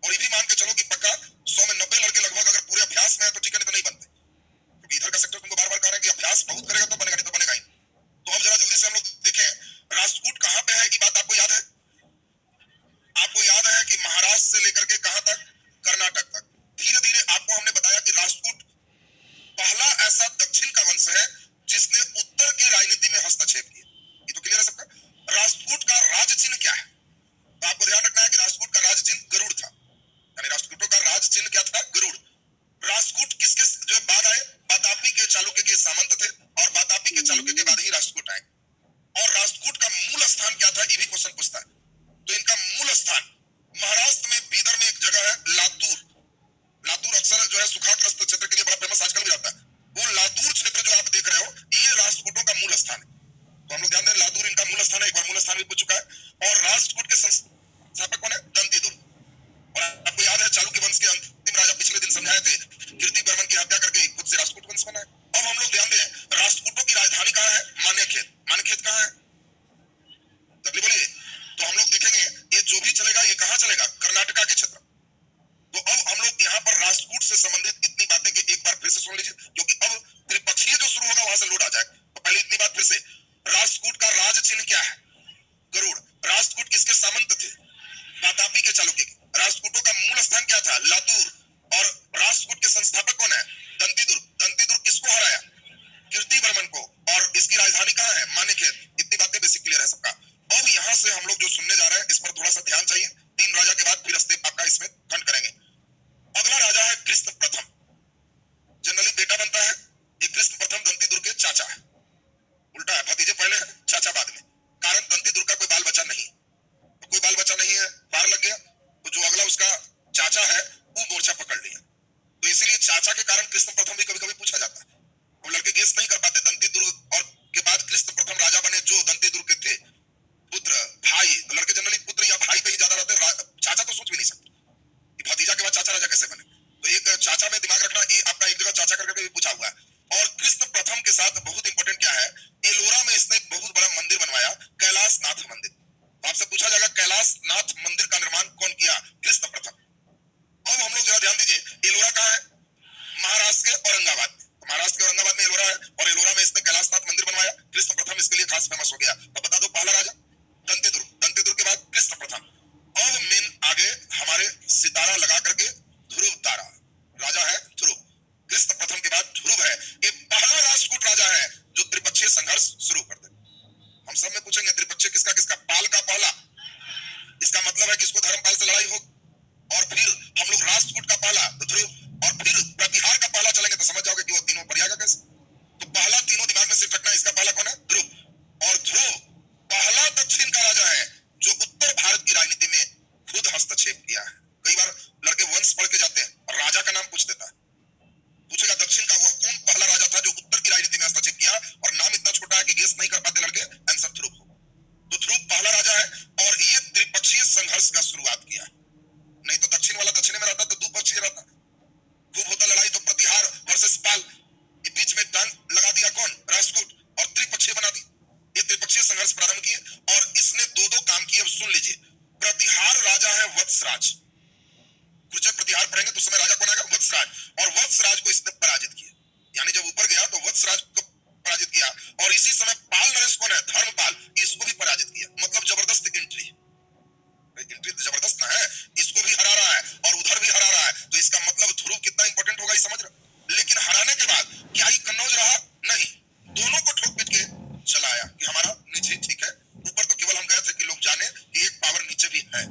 और ये भी मान के चलो कि पक्का 100 में 90 लड़के लगभग अगर पूरे अभ्यास में है तो ठीक है, नहीं तो नहीं बनते, क्योंकि इधर का सेक्टर तुमको बार बार कह रहा है कि अभ्यास बहुत करेगा तो बनेगा, नहीं तो बनेगा ही। तो अब जरा जल्दी से हम लोग देखें राष्ट्रकूट कहां पे है, ये बात आपको याद है। आपको याद है कि महाराष्ट्र से लेकर के कहां तक, कर्नाटक तक। धीरे धीरे आपको हमने बताया कि राष्ट्रकूट पहला ऐसा दक्षिण का वंश है जिसने उत्तर की राजनीति में हस्तक्षेप किया। क्वेश्चन पूछता है। तो इनका मूल स्थान महाराष्ट्र में बीदर में एक जगह है लातूर। लातूर अक्सर जो है सुखाग्रस्त क्षेत्र के लिए बड़ा फेमस आजकल भी रहता है। वो लातूर क्षेत्र जो आप देख रहे हो ये राष्ट्रकूटों का मूल स्थान है। तो हम लोग ध्यान दें, लातूर इनका मूल स्थान है, एक बार मूल स्थान भी पूछ चुका है। और राष्ट्रकूट के संस्थापक कौन है? दंतीदुर्ग। और आपको याद है चालुक्य वंश के अंतिम राजा पिछले दिन समझाए थे, कीर्तिवर्मन की हत्या करके खुद से राष्ट्रकूट वंश बना है। अब हम लोग ध्यान दें, राष्ट्रकूटों की राजधानी कहाँ है? मान्यखेत। मान्यखेत कहाँ है? जल्दी बोलिए। तो हम लोग देखेंगे ये जो भी चलेगा ये कहाँ चलेगा? कर्नाटका के क्षेत्र। तो अब हम लोग यहाँ पर राष्ट्रकूट से संबंधित इतनी बातें कि एक बार फिर से सुन लीजिए, क्योंकि अब त्रिपक्षीय जो शुरू होगा वहां से लोड आ जाएगा। तो पहले इतनी बात फिर से, राष्ट्रकूट का राज चिन्ह क्या है? गरुड़। राष्ट्रकूट किसके सामंत थे? वातापी के चालुक्य के। राष्ट्रकूटों का मूल स्थान क्या था? लातूर। और राष्ट्रकूट के संस्थापक कौन है? दंतीदुर्ग। दंतीदुर्ग किसको हराया? कीर्तिवर्मन को। और इसकी राजधानी कहाँ है? मान्यखेत। इतनी बातें बेसिक क्लियर है सबका। अब यहाँ से हम लोग जो सुनने जा रहे हैं इस पर थोड़ा सा ध्यान चाहिए। 3 राजा के बाद फिर स्टेप आपका इसमें खंड करेंगे। अगला राजा है कृष्ण प्रथम। जनरली बेटा बनता है, ये कृष्ण प्रथम दंतीदुर्ग के चाचा है। उल्टा है, भतीजे पहले है, चाचा बाद में। कारण दंतीदुर्ग का कोई बाल बच्चा नहीं, तो कोई बाल बच्चा नहीं है, पार लग गया, तो जो अगला उसका चाचा है वो मोर्चा पकड़ लिया। तो इसीलिए चाचा के कारण कृष्ण प्रथम भी कभी कभी पूछा जाता है। वो लड़के गेस नहीं कर पाते, दंतीदुर्ग और के बाद कृष्ण प्रथम राजा बने जो दंतीदुर्ग के थे। पुत्र, भाई, तो लड़के जनरली पुत्र या भाई पे ही ज्यादा रहते, चाचा तो सोच भी नहीं सकते कि भतीजा के बाद चाचा राजा कैसे बने। तो एक चाचा में दिमाग रखना, ये आपका एक जगह चाचा करके भी पूछा हुआ है। और कृष्ण प्रथम के साथ बहुत इंपॉर्टेंट क्या है, एलोरा में इसने एक बहुत बड़ा मंदिर बनवाया, कैलाश नाथ मंदिर। तो आपसे पूछा जाएगा कैलाश नाथ मंदिर का निर्माण कौन किया? कृष्ण प्रथम। अब हम लोग जरा ध्यान दीजिए, एलोरा कहाँ है? महाराष्ट्र के औरंगाबाद में। तो महाराष्ट्र के औरंगाबाद में एलोरा है, और एलोरा में इसने कैलाशनाथ मंदिर बनवाया। कृष्ण प्रथम इसके लिए खास फेमस हो गया। तो बता दो पहला राजा दंतीदुर्ग, दंतीदुर्ग के बाद कृष्ण प्रथम। अब मेन आगे हमारे सितारा लगा करके ध्रुव तारा राजा है ध्रुव। कृष्ण प्रथम के बाद ध्रुव है, ये पहला राष्ट्रकूट राजा है जो त्रिपक्षीय संघर्ष शुरू कर दे। हम सब में पूछेंगे त्रिपक्षीय किसका किसका? पाल का पहला। इसका मतलब है कि इसको धर्मपाल से लड़ाई हो। और फिर हम लोग राष्ट्रकूट का पहला तो ध्रुव, और फिर प्रतिहार का पहला चलेंगे तो समझ जाओगे कि वो तीनों बढ़ियागा कैसे। तो पहला तीनों दिमाग में सिर्फ रखना, इसका पहला कौन है? ध्रुव। और ध्रुव पहला दक्षिण का राजा है जो उत्तर भारत की राजनीति में खुद हस्तक्षेप किया है। कई बार लड़के वंश पढ़ के जाते हैं और राजा का नाम पूछ देता है, पूछेगा दक्षिण का वो कौन पहला राजा था जो उत्तर की राजनीति में हस्तक्षेप किया, और नाम इतना छोटा है कि गेस नहीं कर पाते लड़के, आंसर ध्रुव हो। तो ध्रुव पहला राजा है, और ये त्रिपक्षीय संघर्ष का शुरुआत किया है। नहीं तो दक्षिण वाला दक्षिण में रहता तो द्विपक्षीय रहता, खूब होता लड़ाई। तो प्रतिहार वर्सेस पाल, ये बीच में टांग लगा दिया कौन? राष्ट्रकूट, और त्रिपक्षीय बना दी। ये त्रिपक्षीय संघर्ष प्रारंभ किए, और इसने दो काम किए। अब सुन लीजिए, प्रतिहार राजा है वत्सराज। कुरुक्षेत्र प्रतिहार पढ़ेंगे तो समय राजा कौन आएगा? वत्सराज। और वत्सराज को इसने पराजित किया, यानी जब ऊपर गया तो वत्सराज को पराजित किया। और इसी समय पाल नरेश कौन है? धर्मपाल, इसको भी पराजित किया। मतलब जबरदस्त एंट्री, एंट्री तो जबरदस्त ना है, इसको भी हरा रहा है और उधर भी हरा रहा है। तो इसका मतलब ध्रुव कितना इंपॉर्टेंट होगा ये समझ रहे। लेकिन हराने के बाद क्या ही कन्नौज रहा? नहीं, दोनों को ठोक पीट के चला आया कि हमारा नीचे ठीक है, ऊपर तो केवल हम गए थे कि लोग जाने कि एक पावर नीचे भी है।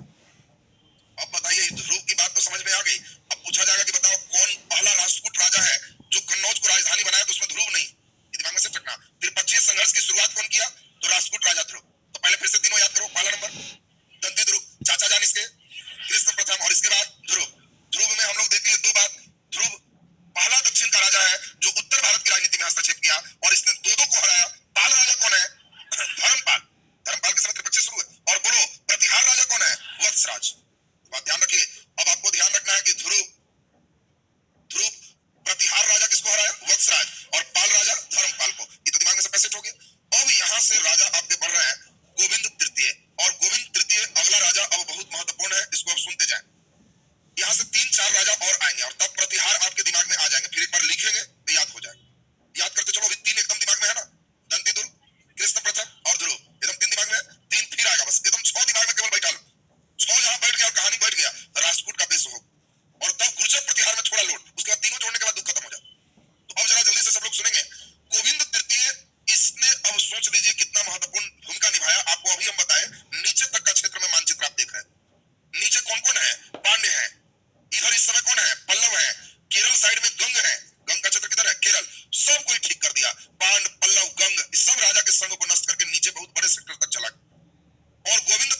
अब बताइए, ध्रुव की बात तो समझ में आ गई। अब पूछा जाएगा कि बताओ कौन पहला राष्ट्रकूट राजा है जो कन्नौज को राजधानी बनाया? तो उसमें ध्रुव नहीं, दिमाग में से रखना। त्रिपक्षीय संघर्ष की शुरुआत कौन किया? तो राष्ट्रकूट राजा ध्रुव। तो पहले फिर से तीनों याद करो। पहला नंबर दंतीदुर्ग, चाचा जान इसके कृष्ण प्रथम, और इसके बाद ध्रुव। ध्रुव में हम लोग देख लिए 2 बात, ध्रुव पहला दक्षिण का राजा है जो उत्तर भारत की राजनीति में हस्तक्षेप किया, और इसने दो को हराया। पाल राजा कौन है? धर्मपाल। धर्मपाल के समय त्रिपक्षीय शुरू है। और बोलो प्रतिहार राजा कौन है? वत्सराज। बात ध्यान रखिए। अब आपको ध्यान रखना है कि ध्रुव प्रतिहार राजा किसको हराया? वत्सराज। और पाल राजा धर्मपाल को। ये तो दिमाग में सब सेट हो गया। अब यहाँ से राजा आपके बढ़ रहे हैं गोविंद तृतीय, और गोविंद तृतीय अगला राजा अब बहुत महत्वपूर्ण है, इसको आप सुनते जाएं। यहाँ से 3-4 राजा और आएंगे, और तब प्रतिहार आपके दिमाग में आ जाएंगे। फिर एक बार लिखेंगे तो याद हो जाएगा। याद करते चलो, अभी 3 एकदम दिमाग में है ना, दंतीदुर्ग, कृष्ण प्रथम और ध्रुव, एकदम 3 दिमाग में। 3 फिर आएगा, बस एकदम 6 दिमाग में केवल बैठा लो। 6 जहां बैठ गया और कहानी बैठ गया तो राष्ट्रकूट का बेस हो, और तब कुरुक्षेत्र प्रतिहार में थोड़ा लोड, उसके बाद तीनों जोड़ने के बाद दुख खत्म हो जाता। तो अब जरा जल्दी से सब लोग सुनेंगे। गोविंद तृतीय, इसने अब सोच लीजिए कितना महत्वपूर्ण भूमिका निभाया। आपको अभी हम बताएं, नीचे तक का क्षेत्र में मानचित्र आप देख रहे हैं। नीचे कौन कौन है? पांडे हैं। इधर इस समय कौन है? पल्लव है। केरल साइड में गंग है। गंग का क्षेत्र किधर है? केरल। सब कोई ठीक कर दिया। पांड, पल्लव, गंग, इस सब राजा के संघ को नष्ट करके नीचे बहुत बड़े सेक्टर तक चला गया। और गोविंद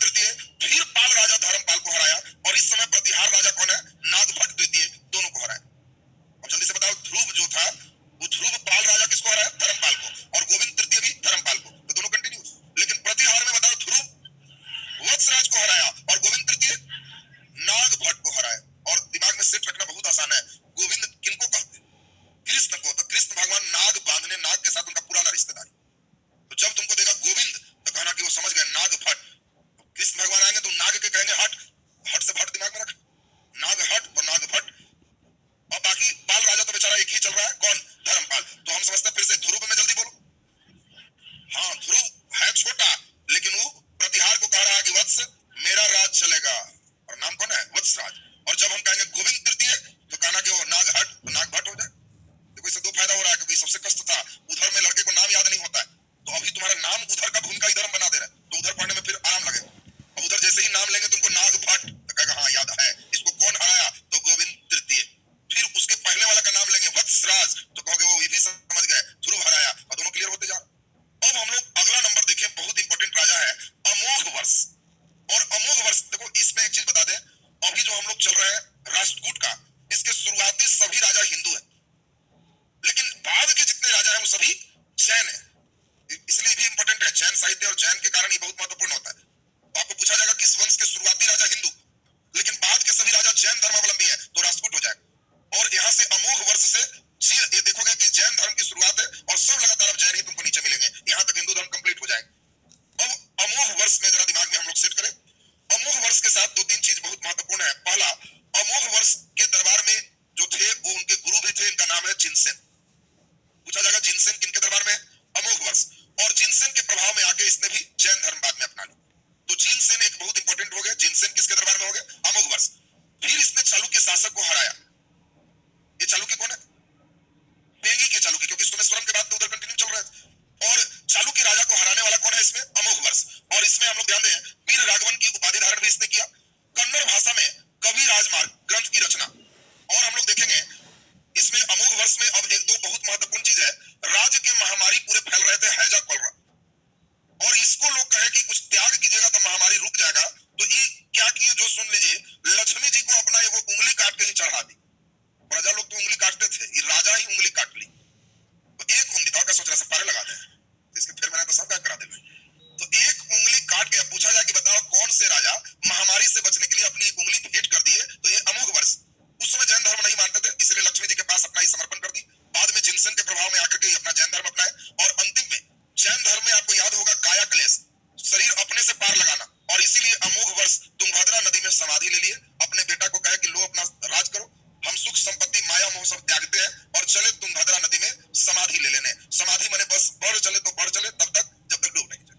है अमोघ वर्ष। और अमोघ वर्ष देखो, इसमें एक चीज बता दें, अभी जो हम लोग चल रहे हैं राष्ट्रकूट का, इसके शुरुआती सभी राजा हिंदू हैं, लेकिन बाद के जितने राजा हैं वो सभी जैन हैं। इसलिए भी इंपॉर्टेंट है, जैन साहित्य और जैन के कारण ये बहुत महत्वपूर्ण होता है। तो आपको पूछा जाएगा किस वंश के शुरुआती राजा हिंदू, लेकिन बाद के सभी राजा जैन धर्मावलंबी हैं, तो राष्ट्रकूट हो जाएगा। और यहाँ से अमोघ वर्ष से ये देखोगे कि जैन धर्म की शुरुआत है और सब लगातार अब जैन ही तुमको नीचे मिलेंगे, यहाँ तक हिंदू धर्म कंप्लीट हो जाएगा। अब अमोघ वर्ष में जरा दिमाग में हम लोग सेट करें। अमोघ वर्ष के साथ दो तीन चीज बहुत महत्वपूर्ण है। पहला, अमोघ वर्ष के दरबार में जो थे वो उनके गुरु भी थे, इनका नाम है जिनसेन। पूछा जाएगा जिनसेन किनके दरबार में? अमोघ वर्ष। और जिनसेन के प्रभाव में आके इसने भी जैन धर्म बाद में अपना लिया, तो जिनसेन एक बहुत इंपॉर्टेंट हो गया। जिनसेन किसके दरबार में हो गया? अमोघ वर्ष। फिर इसने चालुक्य शासक को हराया। ये चालुक्य कौन है? पेंगी के चालुक्य, क्योंकि सोमेश्वरम के बाद तो उधर कंटिन्यू चल रहा है। और चालुक्य राजा को हराने वाला कौन है इसमें? अमोघ वर्ष। और इसमें हम लोग ध्यान दें, वीर राघवन की उपाधि धारण भी इसने किया। कन्नड़ भाषा में कवि राजमार्ग ग्रंथ की रचना। और हम लोग देखेंगे इसमें अमोघ वर्ष में अब एक दो बहुत महत्वपूर्ण चीज है। राज्य के महामारी पूरे फैल रहे थे, हैजा कॉलरा, और इसको लोग कहे कि कुछ त्याग कीजिएगा तो महामारी रुक जाएगा। तो ये क्या किए जो सुन लीजिए, लक्ष्मी जी को अपना वो उंगली काट के ही चढ़ा दी। प्रजा लोग तो उंगली काटते थे, ये राजा ही उंगली काट ली। तो एक उंगली, तो क्या सोच रहा है सब पारे लगा दे, इसके फिर मैंने तो सब क्या करा दे। तो एक उंगली काट के पूछा जाए कि बताओ कौन से राजा महामारी से बचने के लिए अपनी एक उंगली भेंट कर दिए? तो ये अमोघ वर्ष। उस समय जैन धर्म नहीं मानते थे, इसलिए लक्ष्मी जी के पास अपना ही समर्पण कर दी। बाद में जिनसेन के प्रभाव में आकर के अपना जैन धर्म अपनाए। और अंतिम में जैन धर्म में आपको याद होगा काया क्लेश, शरीर अपने से पार लगाना। और इसीलिए अमोघ वर्ष तुंगभद्रा नदी में समाधि ले लिए। अपने बेटा को कहे कि लो अपना राज करो, हम सुख संपत्ति माया मोह सब त्यागते हैं और चले तुंगभद्रा नदी में समाधि ले लेने। समाधि माने बस बढ़ चले तो बढ़ चले, तब तक जब तक डूब नहीं जाए।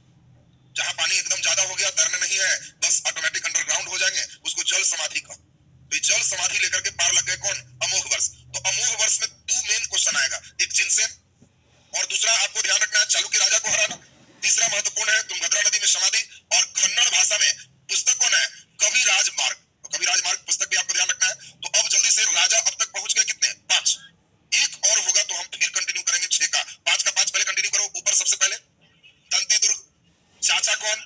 जहां पानी एकदम ज्यादा हो गया, तैरने नहीं है, बस ऑटोमेटिक अंडरग्राउंड हो जाएंगे, उसको जल समाधि का। तो जल समाधि लेकर के पार लग गए कौन? अमोघ वर्ष। तो अमोघ वर्ष में दो मेन क्वेश्चन आएगा, एक जिनसेन और दूसरा आपको ध्यान रखना है चालुक्य राजा को हराना। तीसरा महत्वपूर्ण है तुंगभद्रा नदी में समाधि। और कन्नड़ भाषा में पुस्तक कौन है? कवि राजमार्ग। तो कवि राजमार्ग पुस्तक भी आपको ध्यान रखना है। तो अब जल्दी से राजा अब तक पहुंच गए कितने? 5। एक और होगा तो हम फिर कंटिन्यू करेंगे 6 का। 5 का 5 पहले कंटिन्यू करो। ऊपर सबसे पहले दंती दुर्ग, चाचा कौन?